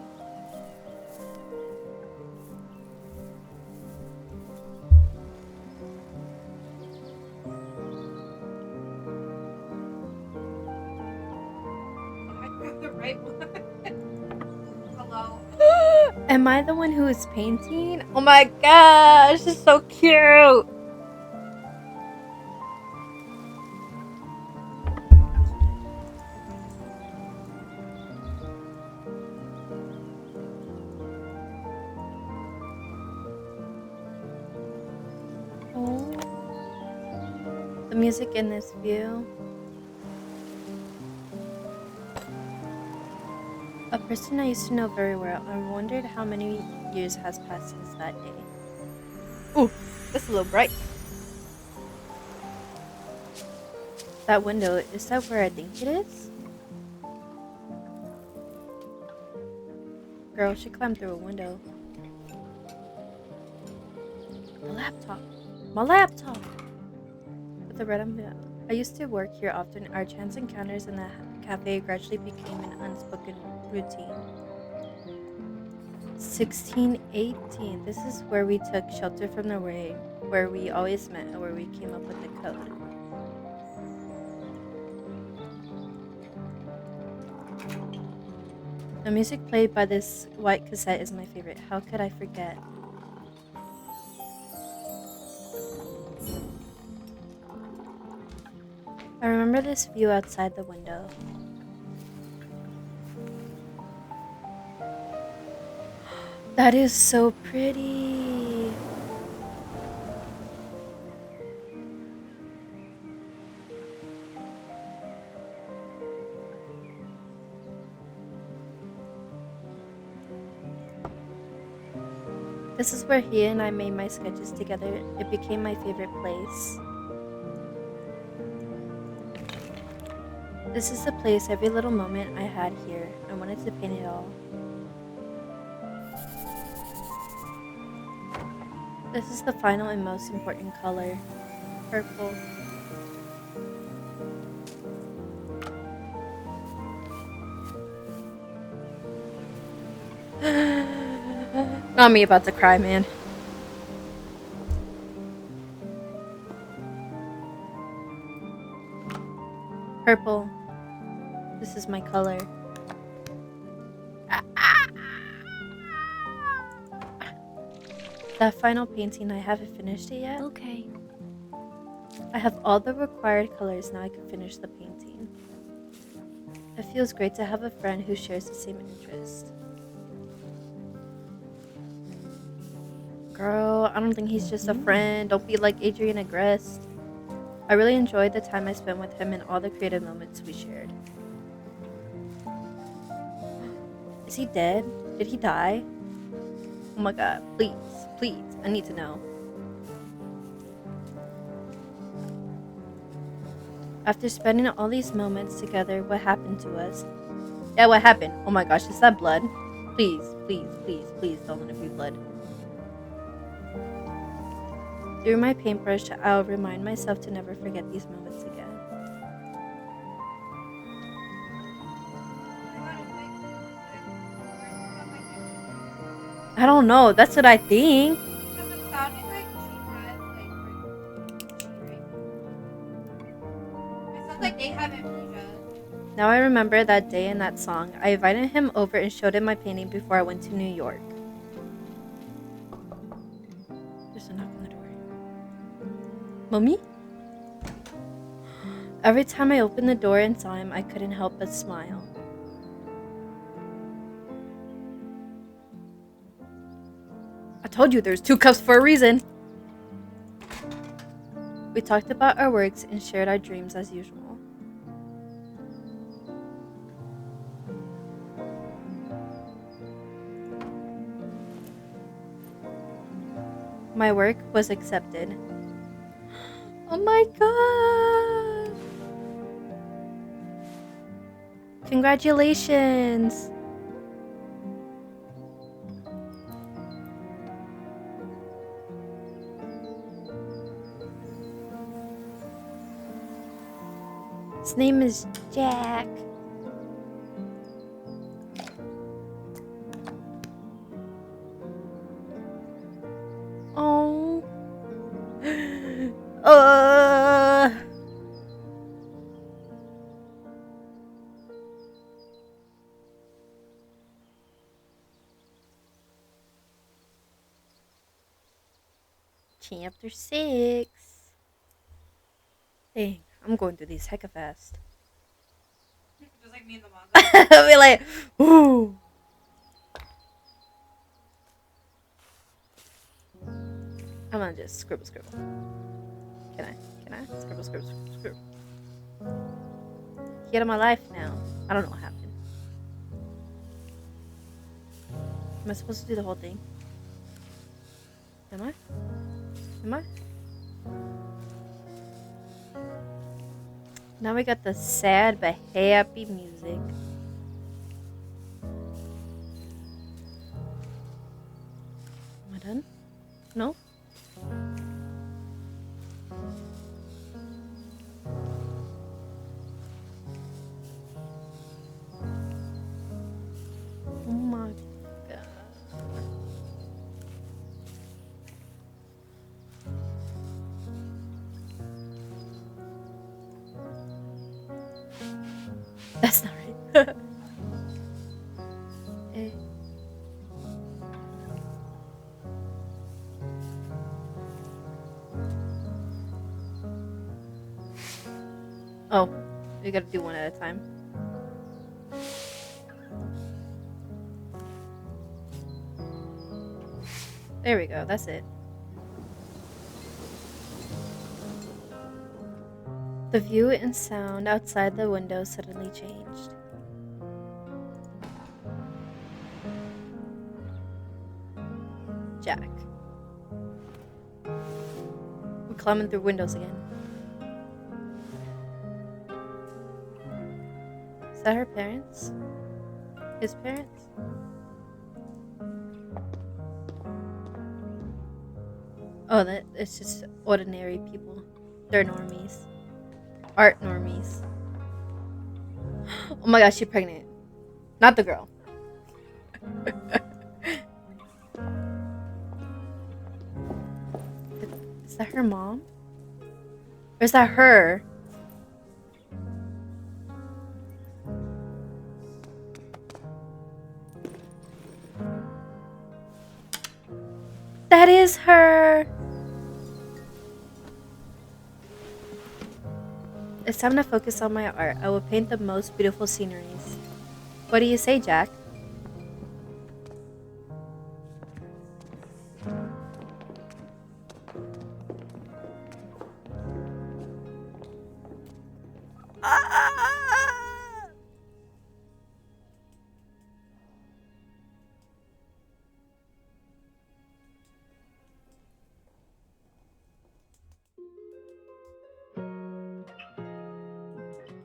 I grabbed the right one. Hello. Am I the one who is painting? Oh my gosh, this is so cute. Oh. music in this view. A person I used to know very well. I wondered how many years has passed since that day. Ooh, that's a little bright. That window, is that where I think it is? Girl, she climbed through a window. My laptop. My laptop! With the red umbrella. I used to work here often. Our chance encounters in the cafe gradually became an unspoken routine. 1618. This is where we took shelter from the rain, where we always met, and where we came up with the code. The music played by this white cassette is my favorite. How could I forget? I remember this view outside the window. That is so pretty. This is where he and I made my sketches together. It became my favorite place. This is the place, every little moment I had here. I wanted to paint it all. This is the final and most important color. Purple. Not me about to cry, man. Purple. This is my color. That final painting, I haven't finished it yet. Okay. I have all the required colors, now I can finish the painting. It feels great to have a friend who shares the same interest. Girl, I don't think he's just a friend. Don't be like Adrian Agrest. I really enjoyed the time I spent with him and all the creative moments we shared. Is he dead? Did he die? Oh my god, please, please, I need to know. After spending all these moments together, what happened to us? Yeah, what happened? Oh my gosh, is that blood? Please, please, please, please don't let it be blood. Through my paintbrush, I'll remind myself to never forget these moments again. I don't know, that's what I think. Because it sounded like she had, like, it sounds like they have amnesia. Now I remember that day and that song. I invited him over and showed him my painting before I went to New York. There's a knock on the door. Mommy? Every time I opened the door and saw him, I couldn't help but smile. I told you there's 2 cups for a reason. We talked about our works and shared our dreams as usual. My work was accepted. Oh my god! Congratulations! His name is Jack. Oh. Chapter 6. Dang, I'm going through these hecka fast. Just like me in the manga. I'll be like, ooh. I'm gonna just scribble. Can I? Scribble, scribble, scribble, scribble. Get out of my life now. I don't know what happened. Am I supposed to do the whole thing? Am I? Am I? Now we got the sad but happy music. Am I done? No? Oh my god. That's not right. Eh. Oh, we gotta do one at a time. There we go, that's it. The view and sound outside the window suddenly changed. Jack. We're climbing through windows again. Is that her parents? His parents? Oh, that it's just ordinary people. They're normies. Art normies. Oh my gosh, she's pregnant. Not the girl. Is that her mom? Or is that her? That is her. It's time to focus on my art. I will paint the most beautiful sceneries. What do you say, Jack?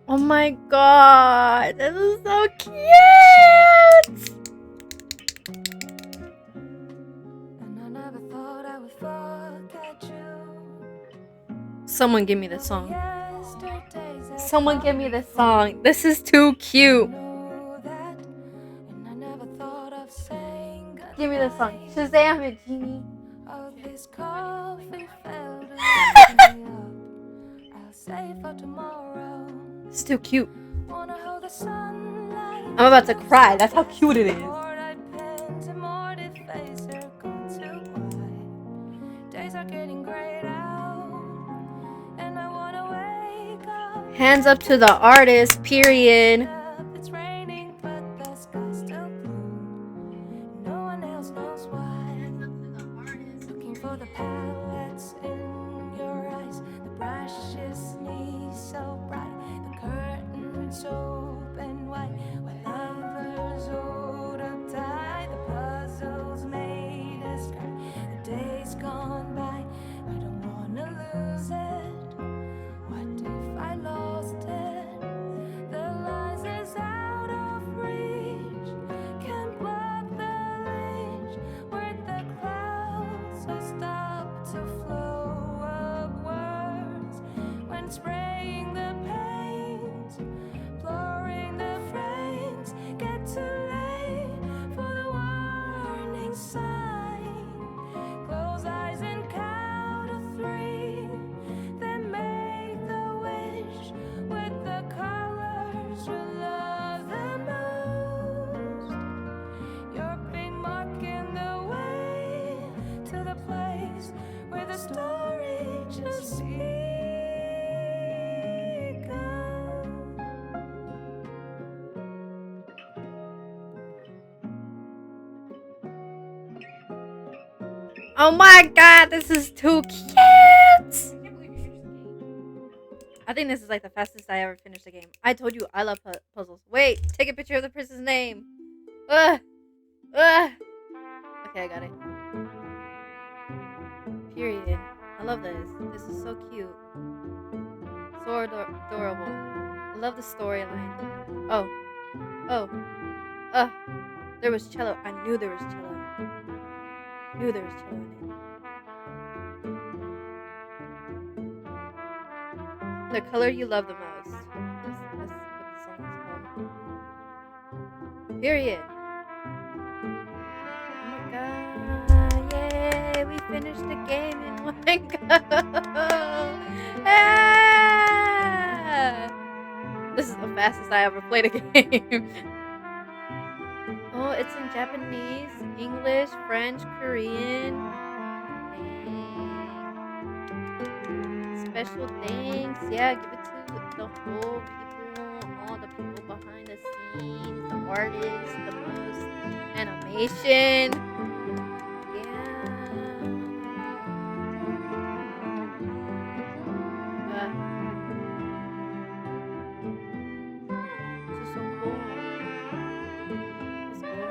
Oh my god, this is so cute! And I never thought I would forget you. Someone give me the song. Yesterday's a Someone give me the song. This is too cute. know that, and I never thought of saying Give me the song. Shazam it, Genie. oh, this coffee felt me up. I'll save for tomorrow. It's too cute. Wanna hold the sunlight. I'm about to cry. That's how cute it is. Days are getting grayed out, and I wanna wake up. Hands up to the artist, period. It's raining, but the sky's still blue. No one else knows why. Looking for the palettes in your eyes, the brushes need so bright, the curtains open wide, while lovers hold up tight, the puzzles made us cry. The days gone by, I don't wanna lose it. What if I lost it? The lies is out of reach. Can't block the leash where the clouds will stop to flow upwards when spraying the paint, blurring the frames. Get too late for the warning sign. Close eyes and count to 3. Then make the wish with the colors you love the most. Your paint marking the way to the place where the story just begun. Oh my god, this is too cute. I can't believe you're interested I think this is like the fastest I ever finished a game. I told you I love puzzles. Wait, take a picture of the person's name. Ugh. Ugh. Okay, I got it. Period. I love this. This is so cute. So adorable. I love the storyline. Oh. Oh. Ugh. There was cello. I knew there was cello. Knew there was cello in it. The color you love the most. That's what the song is called. Period. Oh my god. Yay. We finished the game in one go. Ah! This is the fastest I ever played a game. Oh, it's in Japanese, English, French, Korean. Dang. Special thanks. Yeah, give it to the whole people, all the people behind the scenes, the artists, the most animation. Yeah. This is so cool. It's cool.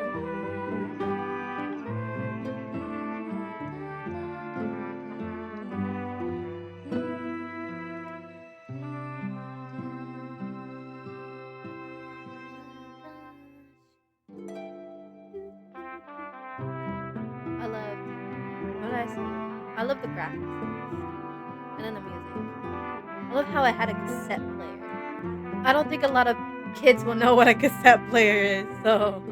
I love. What did I say? I love the graphics, and then the music. I love how I had a cassette player. I don't think a lot of kids will know what a cassette player is. So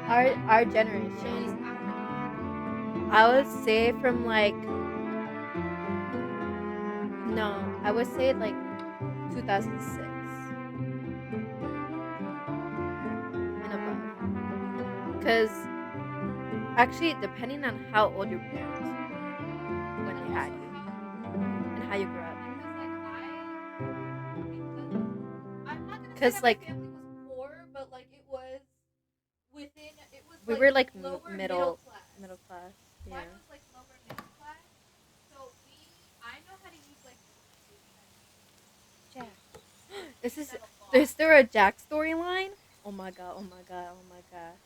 our generation, I would say from like no, I would say like 2006 and above. Because actually, depending on how old your parents were when they had you and how you grew up. Because like family was poor, but like it was within. It was we like were like lower middle class. class. Yeah. Mine was like lower middle class. So I know how to use like. Jack. Is there a Jack storyline? Oh my god, oh my god, oh my god.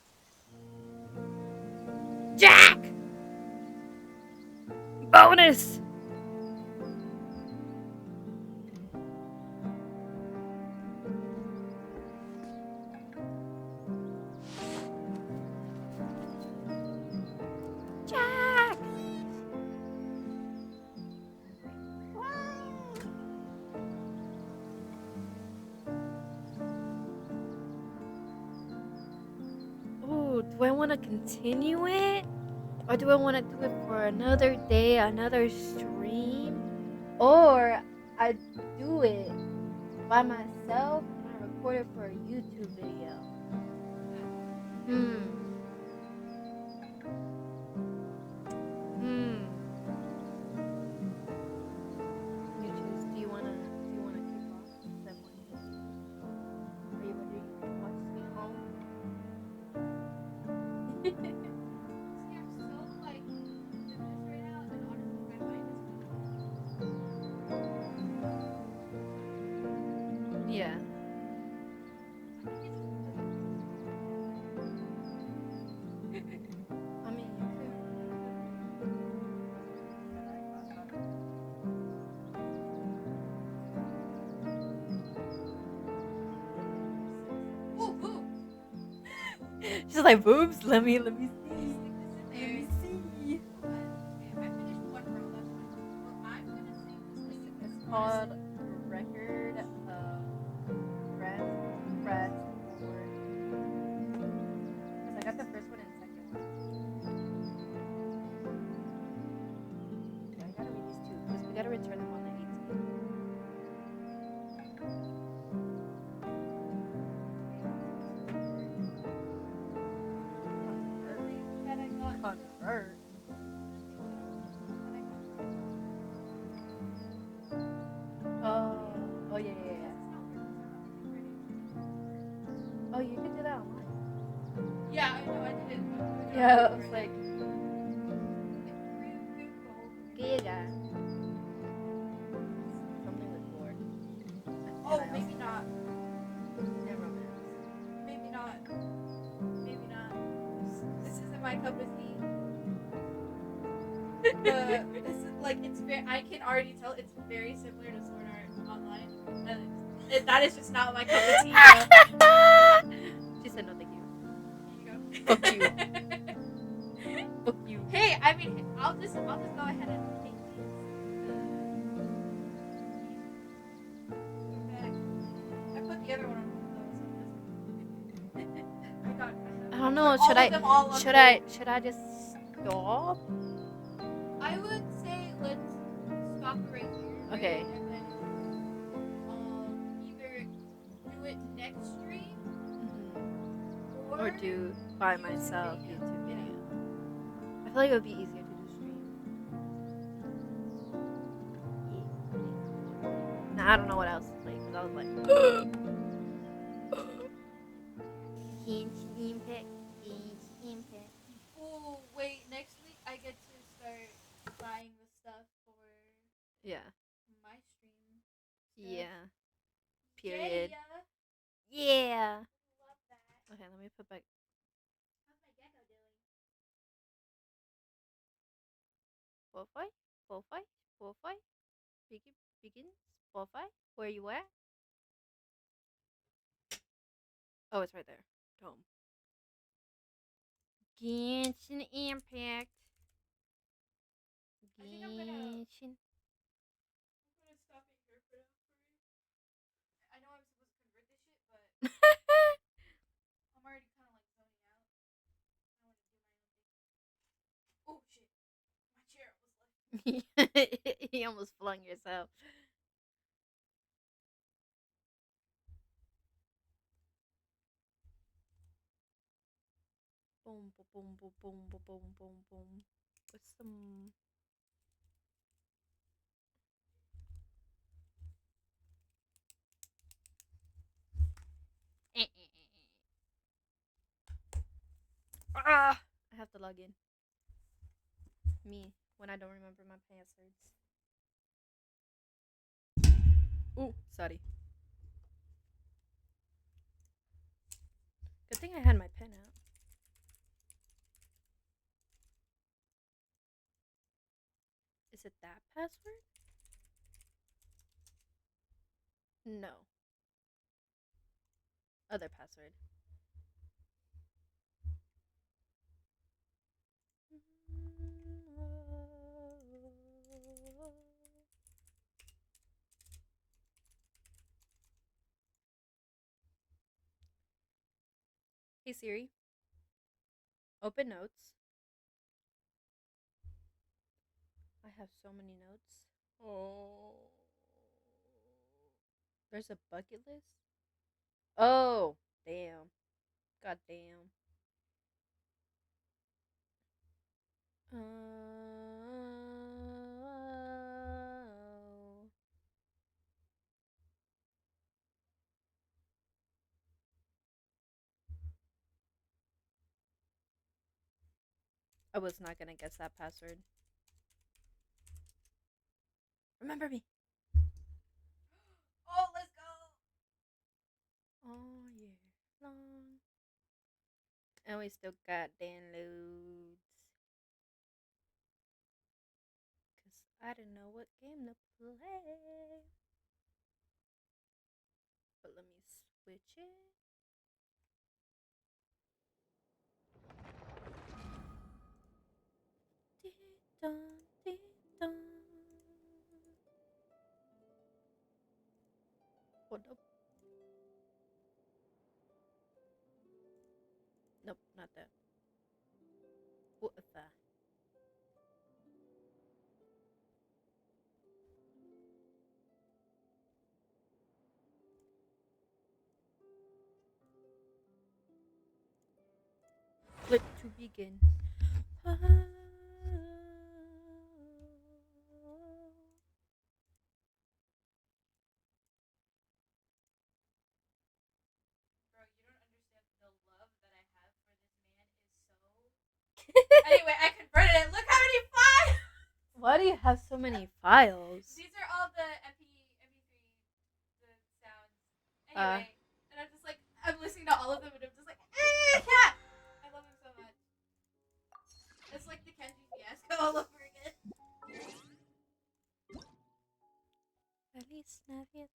Jack! Bonus! Jack! Ooh, do I want to continue it? Or do I want to do it for another day, another stream? Or I do it by myself and I record it for a YouTube video? Hmm. You choose. Do you wanna kick off? Then are you ready to watch Sweet Home? Yeah. I mean, you could. Ooh, boobs. She's like, boobs. Let me see. Let me see. I finished one row. That's fine. Well, I'm gonna sing this thing. It's called Record of Fret Forward. Because I got the first one and second one. Yeah, I gotta read these two because we gotta return them on the 18th. Convert. Oh yeah. Oh, you could do that online. Yeah, I know. I did it. Yeah, I was like, okay, you got. This is like it's very. I can already tell it's very similar to Sword Art Online. That is just not my cup of tea. She said no, thank you. Here you go. Fuck you. Fuck you. Hey, I mean, I'll just go ahead and take these. Go back. I put the other one on hold though. I got. I don't know. All of them all on Should hold. I just stop? I would say let's stop it right here. Right? Okay. And then either do it next stream Or do by myself YouTube video. I feel like it would be easier to do stream. Nah, I don't know what else to play because I was like. Oh wait, next week I get to start buying the stuff for Yeah. my stream. Yeah. Period. Yeah. Yeah. Love that. Okay, let me put back. How's my gecko doing? Spotify? Begins? Spotify? Where you at? Oh, it's right there. Home. Genshin Impact. I think I'm gonna stop it here for now. I know I'm supposed to convert this shit, but I'm already kind of like zoning out. I want to do my own thing. Oh shit, my chair was like. You almost flung yourself. Boom, boom, boom, boom, boom, boom, boom, boom. What's some? Ah! I have to log in. Me, when I don't remember my passwords. Ooh, sorry. Good thing I had my pen out. Is it that password? No. Other password. Hey Siri. Open notes. I have so many notes. Oh. There's a bucket list? Oh, damn. God damn. Oh. I was not gonna guess that password. Remember me. Oh, let's go. All year long. And we still got downloads. Cause I didn't know what game to play. But let me switch it. Hold up. Nope, not that. What the? Click to begin. Bro, you don't understand the love that I have for this man is so. Anyway, I converted it. Look how many files. Why do you have so many files? These are all the MP3 the sounds. Anyway, and I'm just like I'm listening to all of them and I'm just like cat. I love him so much. It's like the Kenji fiasco all over again. Navidad.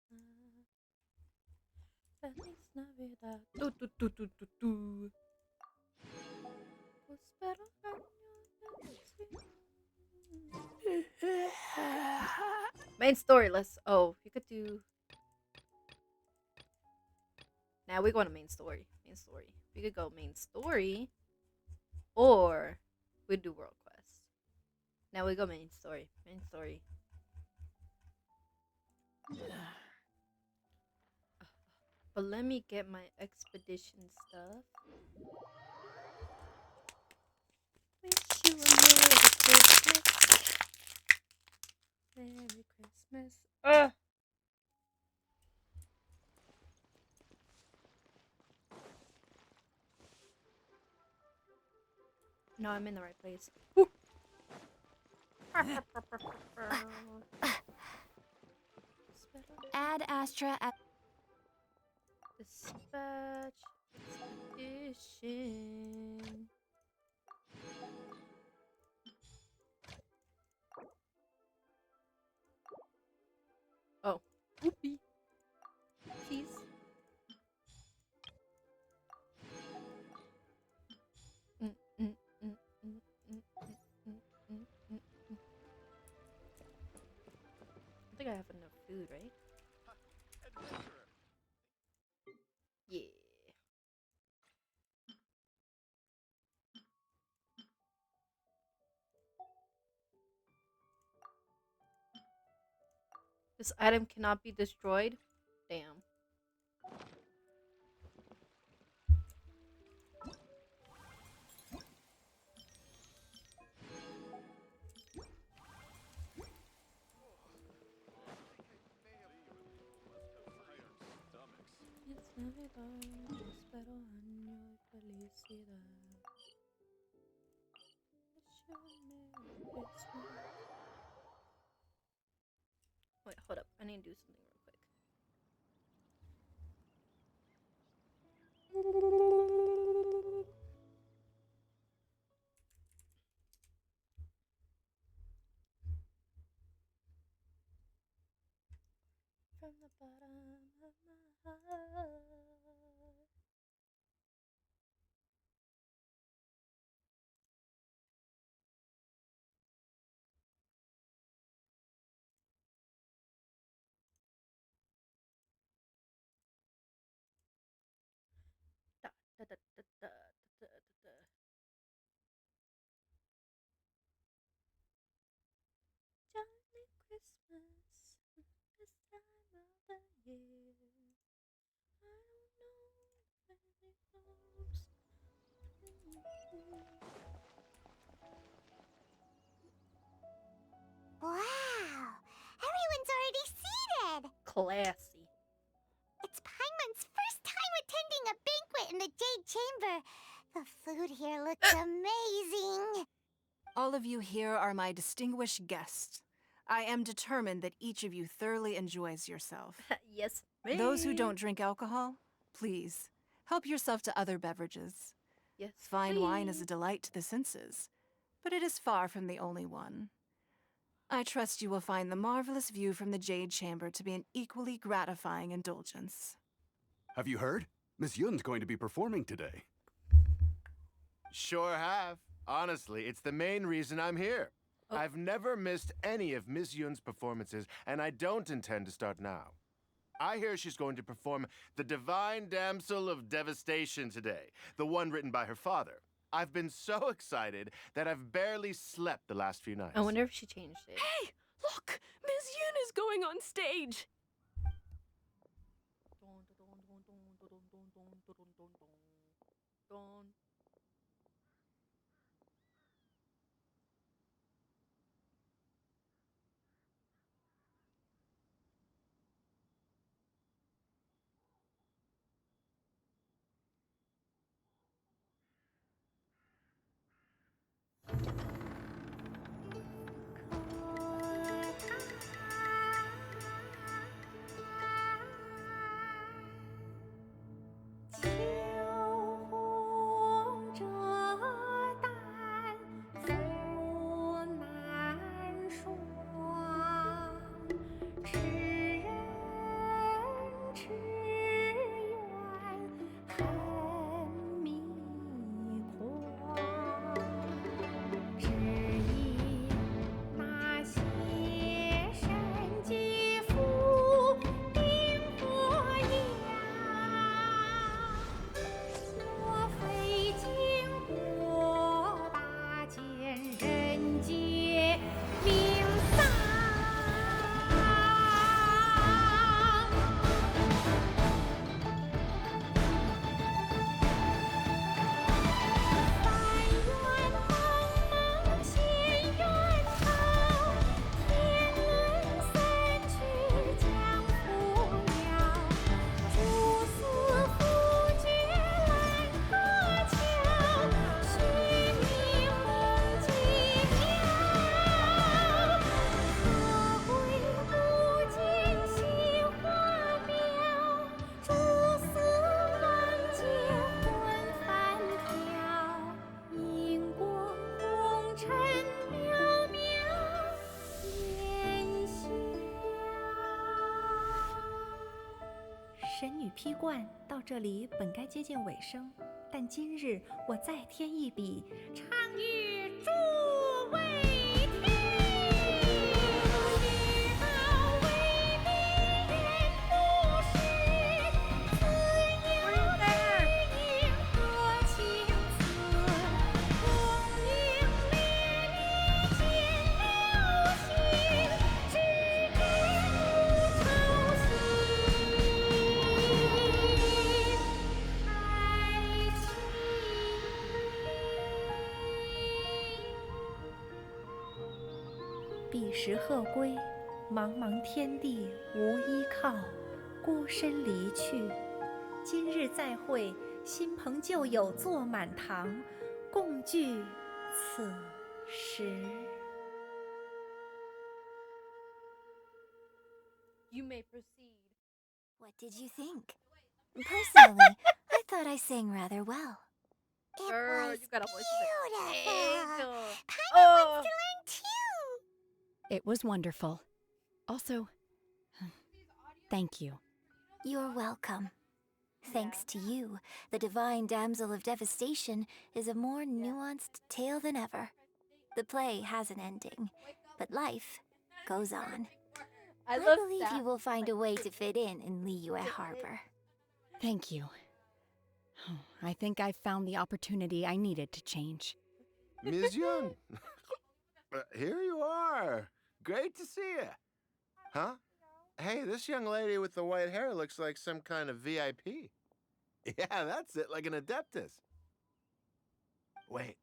Feliz Navidad. Tu. Prospero año de felicidad. Main story, let's. Oh, you could do. Now we're going to main story. Main story. We could go main story, or we do world quest. Now we go main story. Main story. But let me get my expedition stuff. Wish you a Merry Christmas. Merry Christmas. Ugh. No, I'm in the right place. Woo. Ad Astra at Dispatch expedition. Oh, whoopee. Please. Mm, mm, mm, mm, mm, mm, mm, mm, mm. I think I have enough food, right? Yeah. This item cannot be destroyed. Damn. It's Navidad, prospero año y felicidad. Wish you a Merry Christmas. Wait, hold up. I need to do something real quick. From the bottom of my heart. Da, da, da, da, da, da, da, da. Jolly Christmas, this time of the year. I don't know when it goes. Wow! Everyone's already seated! Classy. It's Paimon's first time attending a banquet in the Jade Chamber. The food here looks amazing. All of you here are my distinguished guests. I am determined that each of you thoroughly enjoys yourself. Yes, Those who ma'am. don't drink alcohol, please, help yourself to other beverages. Yes, Fine wine is please. a delight to the senses, but it is far from the only one. I trust you will find the marvelous view from the Jade Chamber to be an equally gratifying indulgence. Have you heard? Miss Yun's going to be performing today. Sure have. Honestly, it's the main reason I'm here. Oh. I've never missed any of Miss Yun's performances, and I don't intend to start now. I hear she's going to perform The Divine Damsel of Devastation today, the one written by her father. I've been so excited that I've barely slept the last few nights. I wonder if she changed it. Hey, look! Miss Yun is going on stage! 披冠到这里本该接近尾声，但今日我再添一笔，唱与诸位听。彼时鹤归，茫茫天地无依靠，孤身离去。今日再会，新朋旧友坐满堂，共聚此时。You may proceed. What did you think? Personally, I thought I sang rather well. It Girl, was you got a voice beautiful. Angel. Paimon wants to learn too. It was wonderful. Also, thank you. You're welcome. Thanks to you, the divine damsel of devastation is a more nuanced tale than ever. The play has an ending, but life goes on. I believe you will find a way to fit in Liyue Harbor. Thank you. I think I've found the opportunity I needed to change. Ms. Yun, here you are. Great to see you. Huh? Hey, this young lady with the white hair looks like some kind of VIP. Yeah, that's it, like an adeptus. Wait,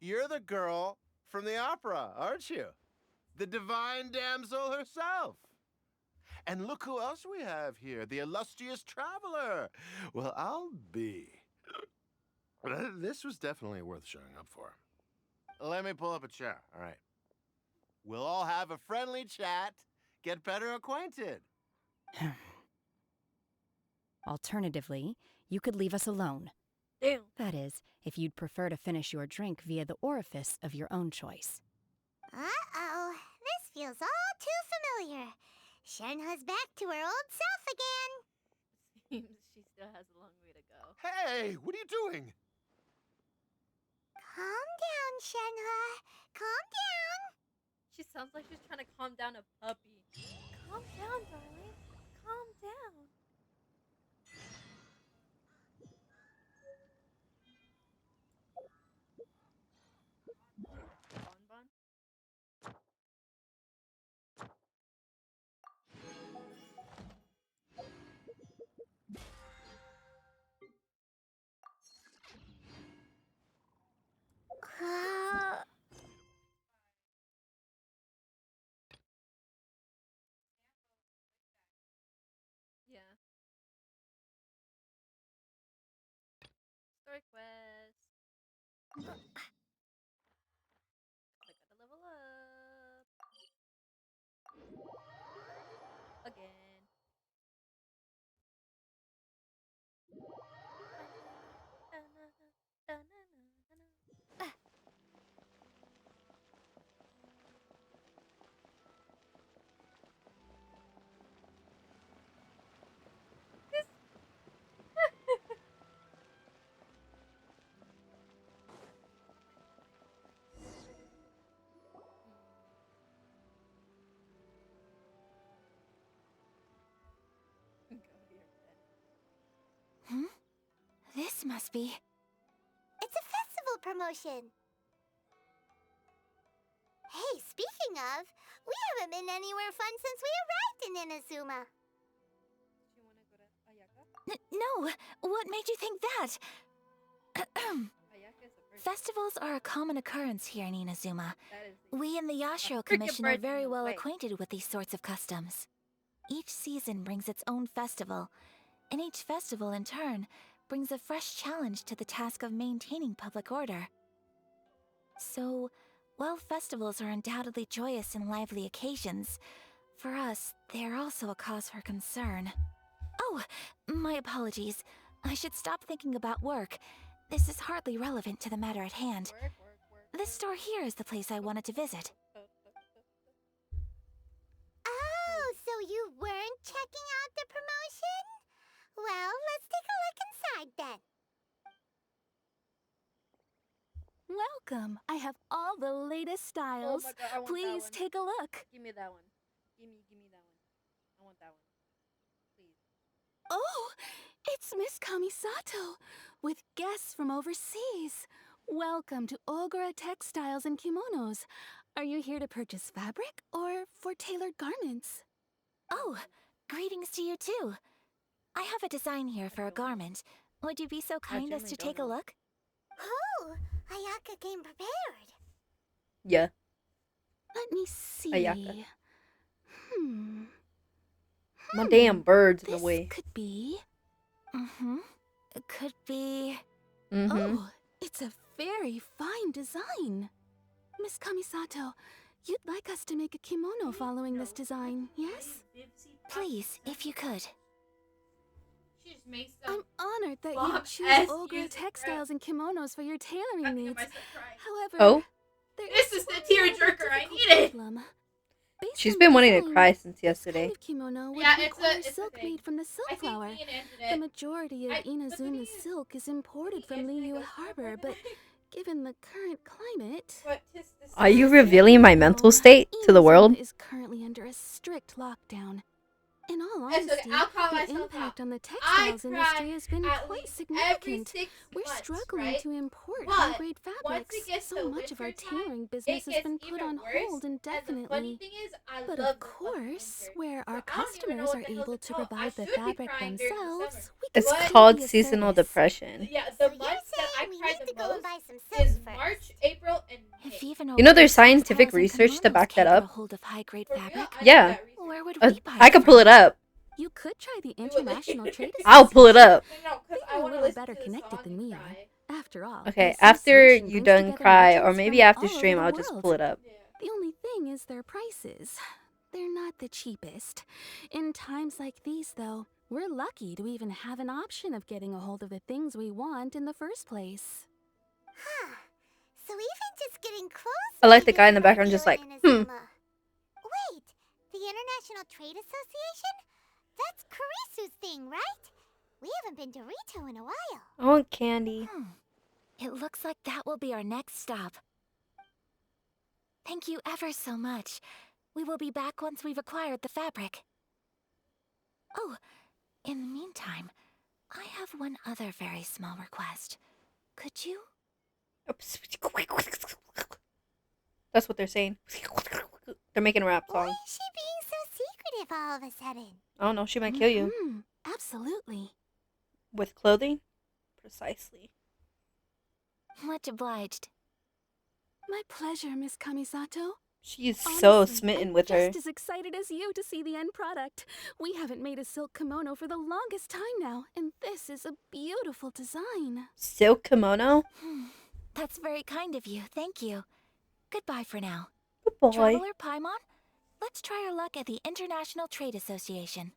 you're the girl from the opera, aren't you? The divine damsel herself. And look who else we have here, the illustrious traveler. Well, I'll be. This was definitely worth showing up for. Let me pull up a chair, all right? We'll all have a friendly chat, get better acquainted. Alternatively, you could leave us alone. Damn. That is, if you'd prefer to finish your drink via the orifice of your own choice. Uh-oh, this feels all too familiar. Shenhe's back to her old self again. Seems she still has a long way to go. Hey, what are you doing? Calm down, Shenhe. Calm down. She sounds like she's trying to calm down a puppy. Calm down, darling. Calm down. Bonbon? Yeah. Story quest. I gotta level up. Again. This must be... It's a festival promotion. Hey, speaking of, we haven't been anywhere fun since we arrived in Inazuma. Do you wanna go to Ayaka? No, what made you think that? Ayaka is a virgin. Festivals are a common occurrence here in Inazuma. That is We in the Yashiro freaking Commission are virgin, very no well way. acquainted with these sorts of customs. Each season brings its own festival, and each festival, in turn, brings a fresh challenge to the task of maintaining public order. So, while festivals are undoubtedly joyous and lively occasions, for us, they are also a cause for concern. Oh, my apologies. I should stop thinking about work. This is hardly relevant to the matter at hand. Work. This store here is the place I wanted to visit. Oh, so you weren't checking out the promotion? Well, let's take a look inside then. Welcome. I have all the latest styles. Oh my god, I want that Please one. take a look. Give me that one. Give me that one. I want that one. Please. Oh, it's Miss Kamisato with guests from overseas. Welcome to Ogura Textiles and Kimonos. Are you here to purchase fabric or for tailored garments? Oh, greetings to you too. I have a design here for a garment. Would you be so kind as to take a look? Oh, Ayaka came prepared. Yeah. Let me see. Ayaka. Hmm. My damn bird's in the This way. could be. Mm-hmm. It could be... Mm-hmm. Oh, it's a very fine design. Miss Kamisato, you'd like us to make a kimono following this design, yes? Please, if you could. She just makes some. I'm honored that you Bomb-ass choose Ogura music, Textiles and Kimonos for your I tailoring think I needs. might start crying. However, Oh? there This is the tearjerker I difficult needed. problem. Based She's on been the wanting to design, cry since this yesterday. kind of kimono would Yeah, it's require a silk thing. made from the I silk think flower. me and The Anjanette. majority of But the Inazuma's thing is, silk is imported from Anjanette Liyue goes Harbor, hard but right away. given the current climate, But tis the Are you season. revealing my mental state to the world? Inazuma is currently under a strict lockdown. In all It's okay, honesty, I'll call the myself impact out. on the I textiles cry industry has been at quite least every significant. 6 We're months, struggling right? to import But high-grade once fabrics. it gets So to much of our winter time, tailoring it business has gets been put even on worse. hold And the funny indefinitely. thing is, I But love of the fucking course, winter. where our So I don't even know customers what are the hell's able it to called. I provide the should be fabric crying during the themselves, summer. we can It's But- called still be a seasonal service. depression. Yeah, So the you're months that I saying we cried need the to go and most buy some silk is first. March, April, and If May. even You know there's Ogura scientific Textiles and research to Kimonos back that can't get a up? hold of high-grade For real, fabric, I did Yeah. that research. where would we buy I it could pull it from? up. You could try the Do it. International Trade Association. I'll pull it up. No, because They I are a want to little listen better to the connected song than and we are. cry. After all, Okay, the after association you brings done together cry, or merchants maybe from after all over stream, the I'll just world. pull it up. Yeah. The only thing is their prices. They're not the cheapest. In times like these, though, we're lucky to even have an option of getting a hold of the things we want in the first place. Huh. So even just getting close. I like the to guy in the this background just like, Inazuma. Wait, the International Trade Association? That's Kurisu's thing, right? We haven't been to Rito in a while. I want candy. It looks like that will be our next stop. Thank you ever so much. We will be back once we've acquired the fabric. Oh, in the meantime, I have one other very small request. Could you? That's what they're saying. They're making a rap Why song. is she being so secretive all of a sudden? I don't know, she might kill you. Absolutely. With clothing? Precisely. Much obliged. My pleasure, Miss Kamisato. She is so Honestly, smitten I'm with her. just as excited as you to see the end product. We haven't made a silk kimono for the longest time now, and this is a beautiful design. Silk kimono? That's very kind of you. Thank you. Goodbye for now. Good boy. Traveler Paimon, let's try our luck at the International Trade Association.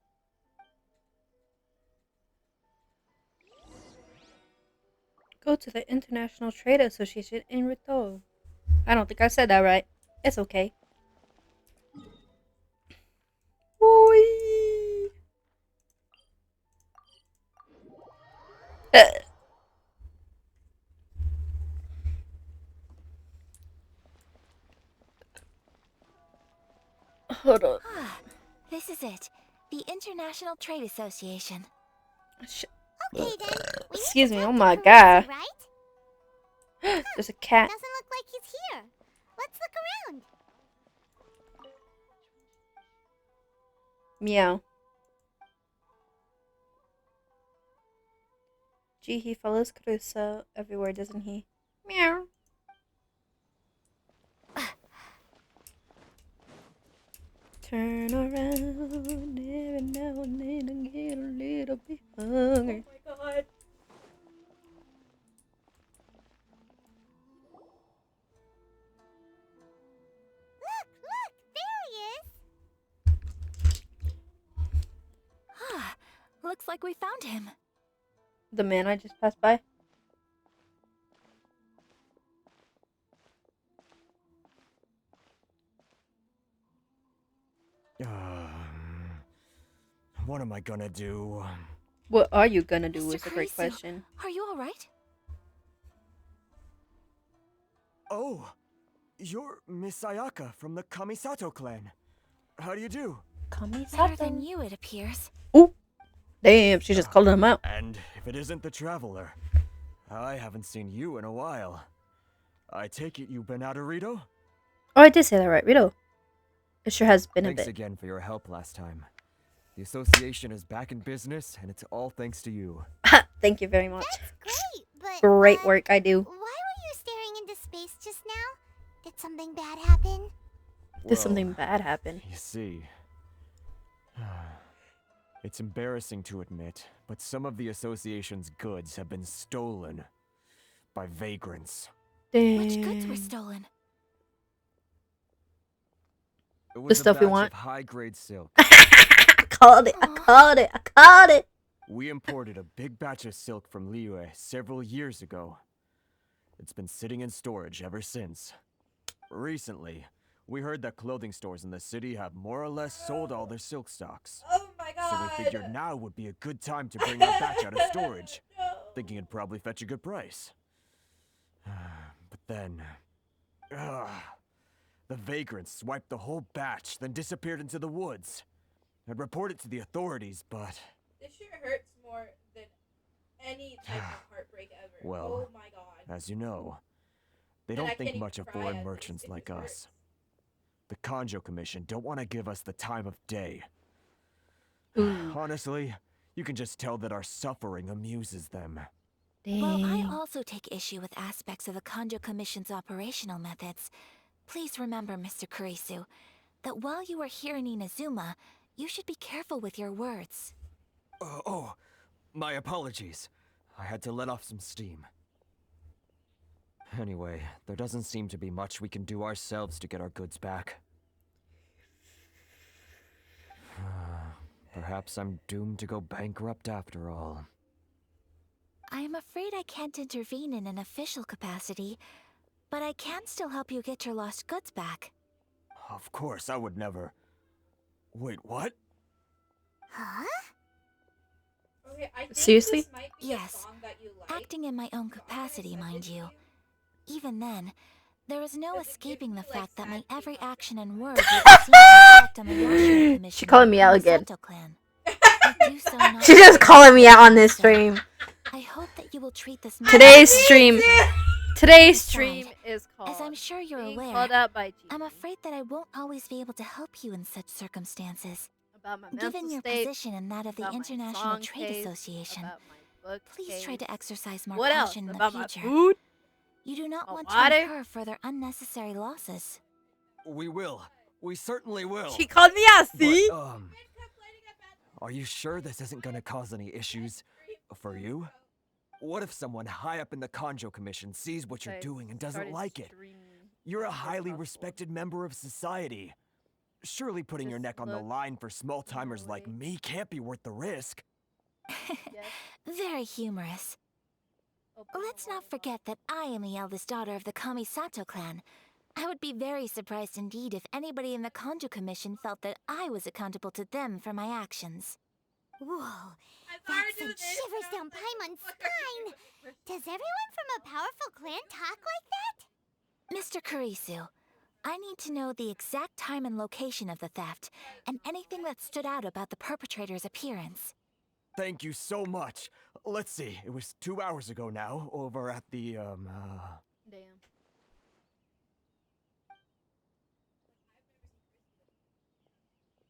Go to the International Trade Association in Rito. I don't think I said that right. It's okay. Oi. Hold on. Ah, this is it. The International Trade Association. Okay then. We Excuse need me, to oh talk my to god. Kurisu, right? There's a cat. Doesn't look like he's here. Let's look around. Meow. Gee, he follows Crusoe everywhere, doesn't he? Meow. Turn around every now and then and get a little bit hungry. Oh my god. Look, there he is. Ah, looks like we found him. The man I just passed by? What am I gonna do? What are you gonna do Mr. is a great Kurisu, question. are you alright? Oh, you're Miss Sayaka from the Kamisato clan. How do you do? Better than Kamisato. you, it appears. Ooh. Damn, she just called him out. And if it isn't the Traveler, I haven't seen you in a while. I take it you've been out of Rito? Oh, I did say that right, Rito. It sure has been a Thanks bit. again for your help last time. The association is back in business, and it's all thanks to you. Thank you very much. That's great, but Great work, I do. why were you staring into space just now? Did something bad happen? Did something bad happen? You see, it's embarrassing to admit, but some of the association's goods have been stolen by vagrants. Which goods were stolen? It The was stuff a we batch want. of high-grade silk. I called it. I called it. I called it. We imported a big batch of silk from Liyue several years ago. It's been sitting in storage ever since. Recently, we heard that clothing stores in the city have more or less sold all their silk stocks. Oh my god. So we figured now would be a good time to bring our batch out of storage, thinking it'd probably fetch a good price. But then... the vagrants swiped the whole batch, then disappeared into the woods. I'd report it to the authorities, but... This shit hurts more than any type of heartbreak ever. Well, oh my god. as you know, they And I don't can't think even much of cry foreign at this, merchants it like just us. hurts. The Kanjo Commission don't want to give us the time of day. Ooh. Honestly, you can just tell that our suffering amuses them. While I Dang. also take issue with aspects of the Kanjo Commission's operational methods, please remember, Mr. Kurisu, that while you are here in Inazuma, you should be careful with your words. Oh, my apologies. I had to let off some steam. Anyway, there doesn't seem to be much we can do ourselves to get our goods back. Perhaps I'm doomed to go bankrupt after all. I am afraid I can't intervene in an official capacity, but I can still help you get your lost goods back. Of course, I would never... Wait, what? Huh? Okay, I think Seriously? this might be Yes. a song that you like. Acting in my own capacity, mind you. Even then, there is no Does it escaping give the you, like, fact that my sad every feelings? action and word would seem to reflect on the Yashiro Commission. She calling me out and the again. Sato clan. I do so not She's just calling me out on this so stream. I hope that you will treat this Today's matter- stream. Today's Aside, stream is called. As I'm sure you're being aware, called out by I'm Gigi afraid that I won't always be able to help you in such circumstances. about my Given mental your state, position and that of the about my International song Trade taste, Association, about my book please try to taste. exercise more What else? caution in the About my future. food? You do not My want water? to incur further unnecessary losses. We will. We certainly will. She called me out, see? But, are you sure this isn't gonna cause any issues for you? What if someone high up in the Kanjo Commission sees what you're I doing and doesn't started like it? streaming You're a as soon as highly possible. respected member of society. Surely putting your Just neck on the look line for small-timers like way. me can't be worth the risk. Yes. Very humorous. Open Let's the not water forget that I am the eldest daughter of the Kamisato clan. I would be very surprised indeed if anybody in the Kanjo Commission felt that I was accountable to them for my actions. Whoa, I that already do sent this, shivers and I down was like, Paimon's "Fuck, are you spine. Does everyone from a powerful clan talk like that? Mr. Kurisu, I need to know the exact time and location of the theft, and anything that stood out about the perpetrator's appearance. Thank you so much. Let's see, it was 2 hours ago now, over at the, Damn.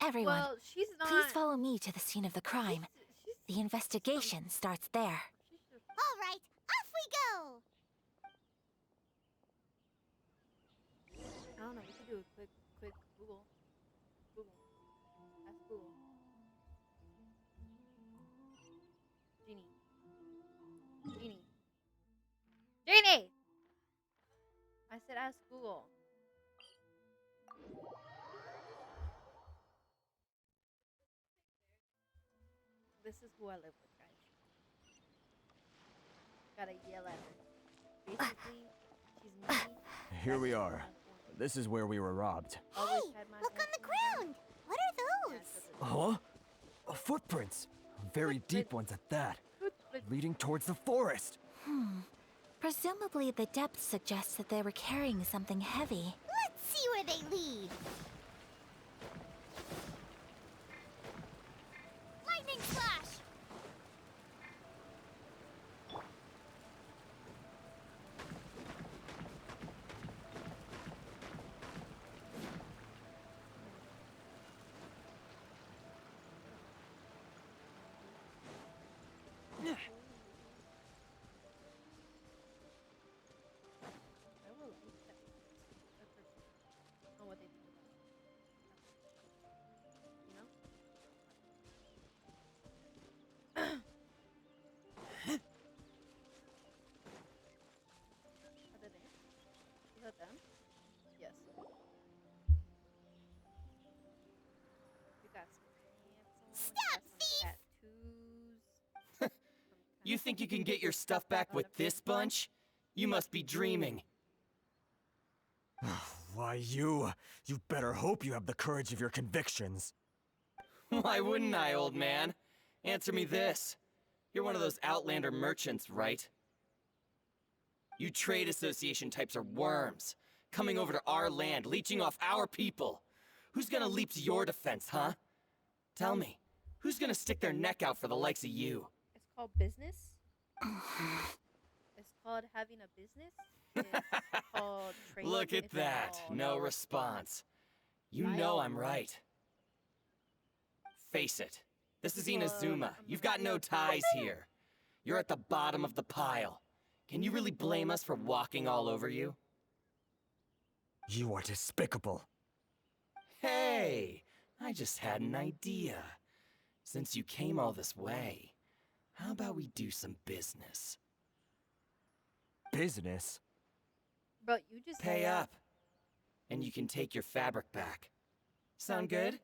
Everyone, Well, she's not. please follow me to the scene of the crime. She's The investigation starts there. just All right, off we go. I don't know. We could do a quick Google. Google. Ask Google. Genie. Genie. Genie! I said ask Google. This is who I live with, guys. Gotta yell at her. Basically, she's me. here we are. This is where we were robbed. Always Hey, had my look on the headphones on. ground. What are Yeah, those? 'cause of- Huh? Footprints. very deep ones at that, leading towards the forest. Presumably the depth suggests that they were carrying something heavy. Let's see where they lead. Lightning slash! I will like that. That's personal. On what they think about it. You know? Are they there? Is that them? Yes. You got some pants on. Stop, you got thief! some tattoos. You think you can get your stuff back with this bunch? You must be dreaming. Why, you better hope you have the courage of your convictions. Why wouldn't I, old man? Answer me this. You're one of those Outlander merchants, right? You trade association types are worms, coming over to our land, leeching off our people. Who's gonna leap to your defense, huh? Tell me, who's gonna stick their neck out for the likes of you? It's called business. It's called having a business. It's called trading. Look at It's that, called- no response. You know I'm right. Face it, this is Inazuma. You've got no ties here. You're at the bottom of the pile. Can you really blame us for walking all over you? You are despicable. Hey, I just had an idea. Since you came all this way, how about we do some business? Business? Bro, you just Pay up, and you can take your fabric back. Sound good?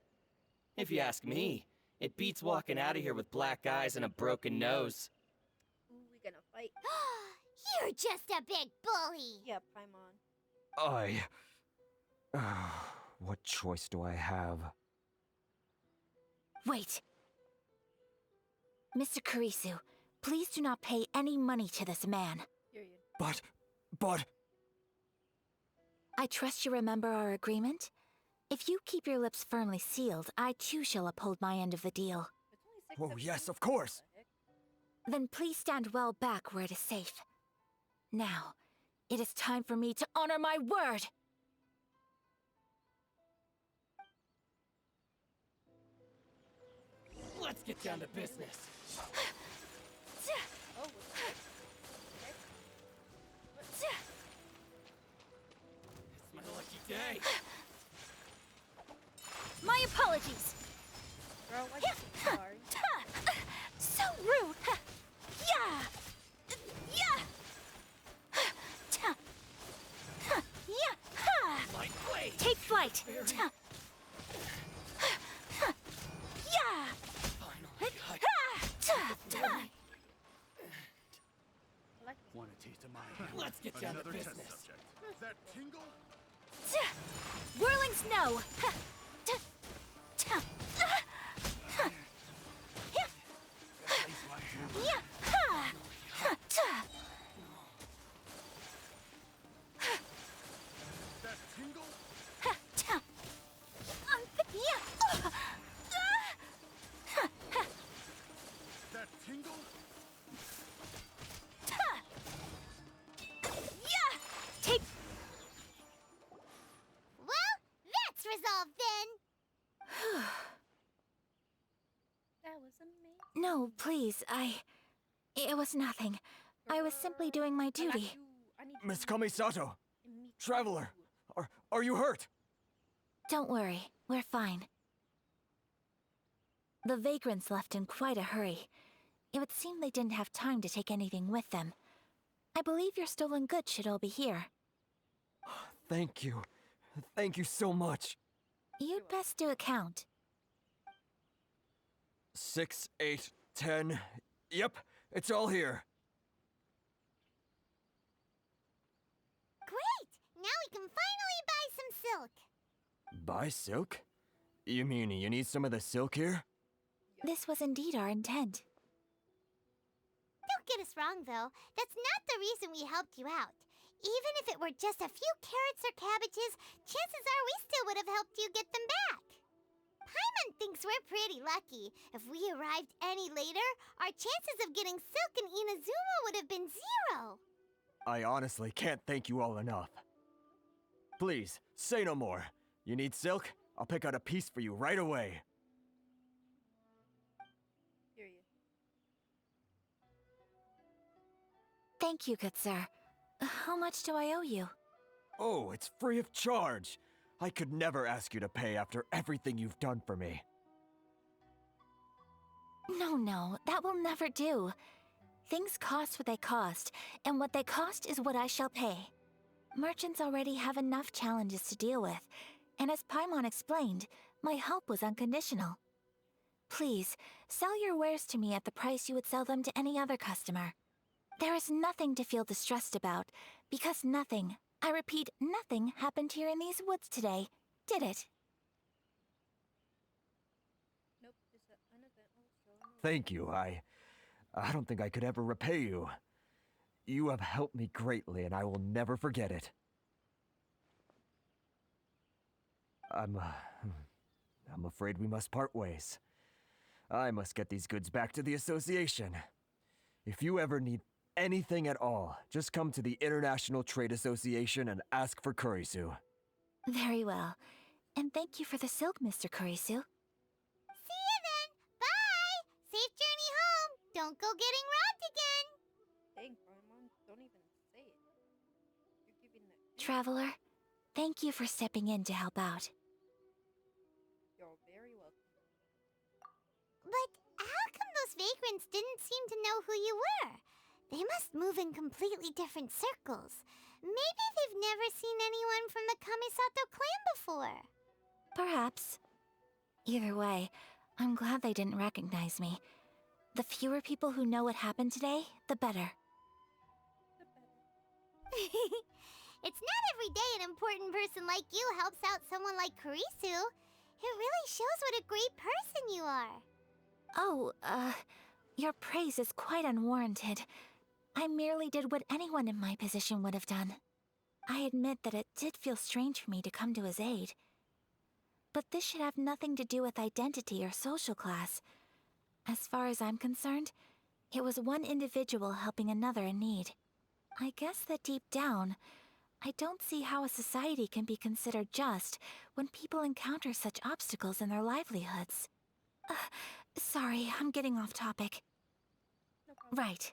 If you ask me, it beats walking out of here with black eyes and a broken nose. Ooh, we gonna fight. You're just a big bully! Yeah, Paimon. What choice do I have? Wait. Mr. Kurisu, please do not pay any money to this man. Period. But... I trust you remember our agreement? If you keep your lips firmly sealed, I too shall uphold my end of the deal. It's only 6 Oh, yes, of course. What the heck? Then please stand well back where it is safe. Now, it is time for me to honor my word! Let's get down to business. Oh, what the heck? It's my lucky day. My apologies! Girl, why you so sorry? So rude! Yeah! Yeah! Yeah! My blade. Take flight! Very- Yeah! Final cut. I like this. Want a taste of my hand? Let's get down to Another test business. subject. That tingle? Whirling snow! That tingle? That tingle? Take. Well, that's resolved then! That was amazing. No, please, It was nothing. I was simply doing my duty. I need Miss you Kamisato, and me traveler, too. are you hurt? Don't worry, we're fine. The vagrants left in quite a hurry. It would seem they didn't have time to take anything with them. I believe your stolen goods should all be here. Thank you. Thank you so much. You'd best do a count. 6, 8, 10. Yep, it's all here. Great! Now we can finally buy some silk. Buy silk? You mean you need some of the silk here? This was indeed our intent. Don't get us wrong, though. That's not the reason we helped you out. Even if it were just a few carrots or cabbages, chances are we still would have helped you get them back. Paimon thinks we're pretty lucky. If we arrived any later, our chances of getting Silk and Inazuma would have been 0. I honestly can't thank you all enough. Please, say no more. You need silk? I'll pick out a piece for you right away. Period. Thank you, good sir. How much do I owe you? Oh, it's free of charge. I could never ask you to pay after everything you've done for me. No, that will never do. Things cost what they cost, and what they cost is what I shall pay. Merchants already have enough challenges to deal with, and as Paimon explained, my help was unconditional. Please, sell your wares to me at the price you would sell them to any other customer. There is nothing to feel distressed about, because nothing, I repeat, nothing happened here in these woods today, did it? Nope, just an uneventful stroll in the Thank you. I don't think I could ever repay you. You have helped me greatly, and I will never forget it. I'm afraid we must part ways. I must get these goods back to the association. If you ever need anything at all, just come to the International Trade Association and ask for Kurisu. Very well. And thank you for the silk, Mr. Kurisu. See you then. Bye. Safe journey home. Don't go getting robbed again. Dang, Paimon, don't even say it. You're giving that. Traveler, thank you for stepping in to help out. You're very welcome. But how come those vagrants didn't seem to know who you were? They must move in completely different circles. Maybe they've never seen anyone from the Kamisato clan before. Perhaps. Either way, I'm glad they didn't recognize me. The fewer people who know what happened today, the better. It's not every day an important person like you helps out someone like Kurisu. It really shows what a great person you are. Oh, your praise is quite unwarranted. I merely did what anyone in my position would have done. I admit that it did feel strange for me to come to his aid. But this should have nothing to do with identity or social class. As far as I'm concerned, it was one individual helping another in need. I guess that deep down, I don't see how a society can be considered just when people encounter such obstacles in their livelihoods. Sorry, I'm getting off topic. No problem. Right.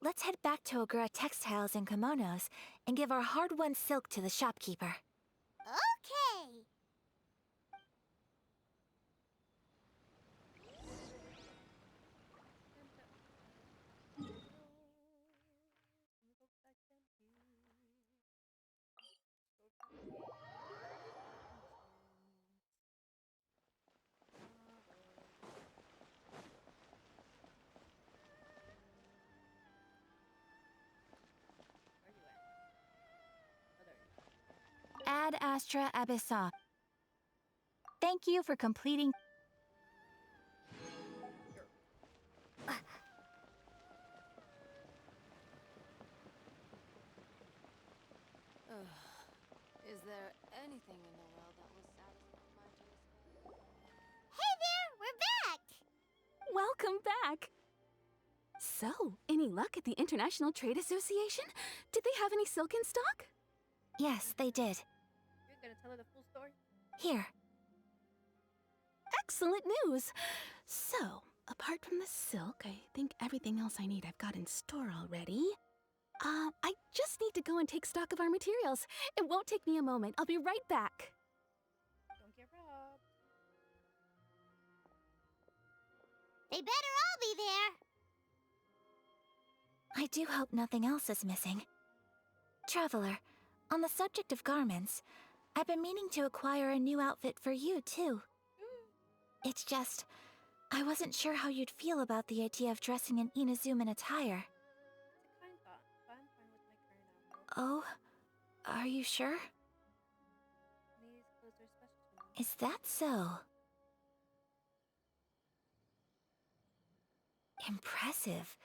Let's head back to Ogura Textiles and Kimonos and give our hard-won silk to the shopkeeper. Okay. Ad Astra Abyssa. Thank you for completing. Is there anything in the world that will satisfy my taste? Hey there, we're back. Welcome back! So, any luck at the International Trade Association? Did they have any silk in stock? Yes, they did. You're gonna tell her the full story? Here. Excellent news! So, apart from the silk, I think everything else I need I've got in store already. I just need to go and take stock of our materials. It won't take me a moment. I'll be right back. Don't get robbed. They better all be there. I do hope nothing else is missing. Traveler, on the subject of garments, I've been meaning to acquire a new outfit for you, too. It's just, I wasn't sure how you'd feel about the idea of dressing in Inazuman attire. It's a kind thought, but I'm fine with my current outfit. Oh, are you sure? These clothes are special to me. Is that so? Impressive.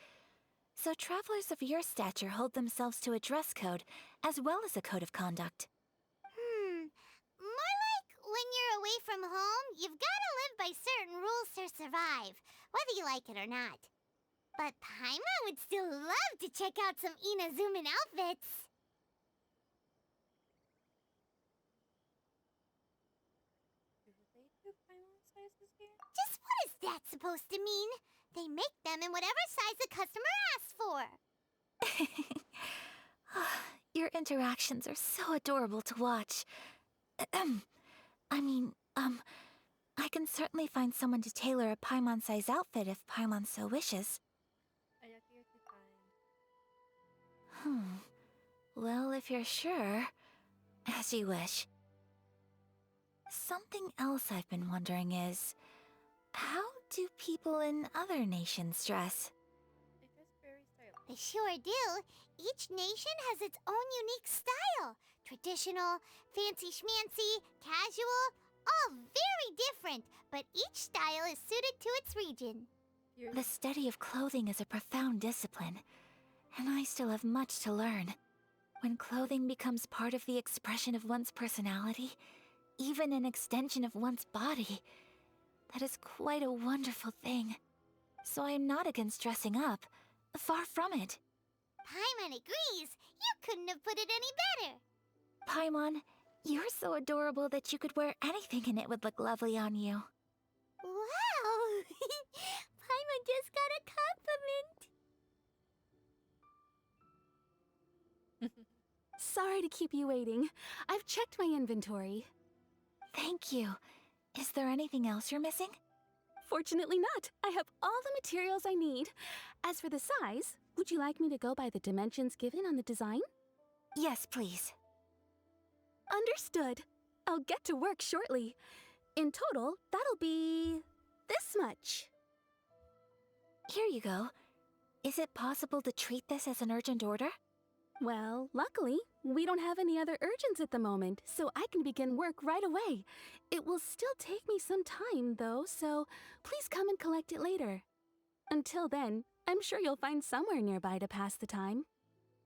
So travelers of your stature hold themselves to a dress code, as well as a code of conduct. More like when you're away from home, you've gotta live by certain rules to survive, whether you like it or not. But Paimon would still love to check out some Inazuman outfits. Do they do Paimon sizes here? Just what is that supposed to mean? They make them in whatever size the customer asks for. Your interactions are so adorable to watch. I can certainly find someone to tailor a Paimon-size outfit if Paimon so wishes. I appear to find. Well, if you're sure, as you wish. Something else I've been wondering is, how do people in other nations dress? They dress very stylish. They sure do. Each nation has its own unique style. Traditional, fancy schmancy, casual, all very different, but each style is suited to its region. The study of clothing is a profound discipline, and I still have much to learn. When clothing becomes part of the expression of one's personality, even an extension of one's body, that is quite a wonderful thing. So I am not against dressing up. Far from it. Paimon agrees. You couldn't have put it any better. Paimon, you're so adorable that you could wear anything and it would look lovely on you. Wow! Paimon just got a compliment. Sorry to keep you waiting. I've checked my inventory. Thank you. Is there anything else you're missing? Fortunately not. I have all the materials I need. As for the size, would you like me to go by the dimensions given on the design? Yes, please. Understood. I'll get to work shortly. In total, that'll be this much. Here you go. Is it possible to treat this as an urgent order? Well, luckily, we don't have any other urgents at the moment, so I can begin work right away. It will still take me some time, though, so please come and collect it later. Until then, I'm sure you'll find somewhere nearby to pass the time.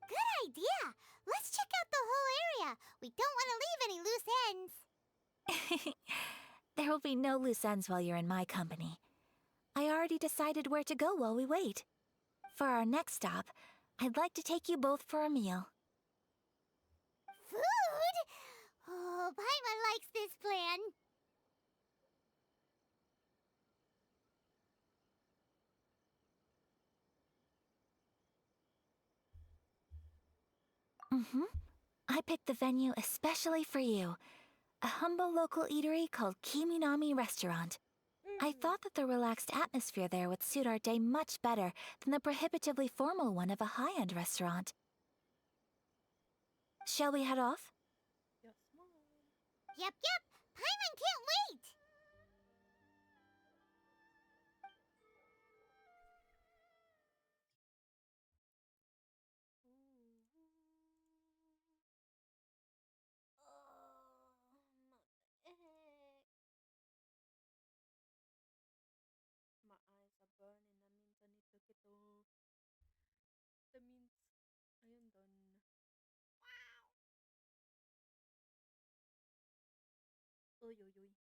Good idea! Let's check out the whole area. We don't want to leave any loose ends. There will be no loose ends while you're in my company. I already decided where to go while we wait. For our next stop, I'd like to take you both for a meal. Food? Oh, Paimon likes this plan. I picked the venue especially for you. A humble local eatery called Kiminami Restaurant. I thought that the relaxed atmosphere there would suit our day much better than the prohibitively formal one of a high-end restaurant. Shall we head off? Yes, Mom. Yep. Paimon can't wait. My eyes are burning. That means I need to get off. That means I am done. Wow. Oy, oy, oy.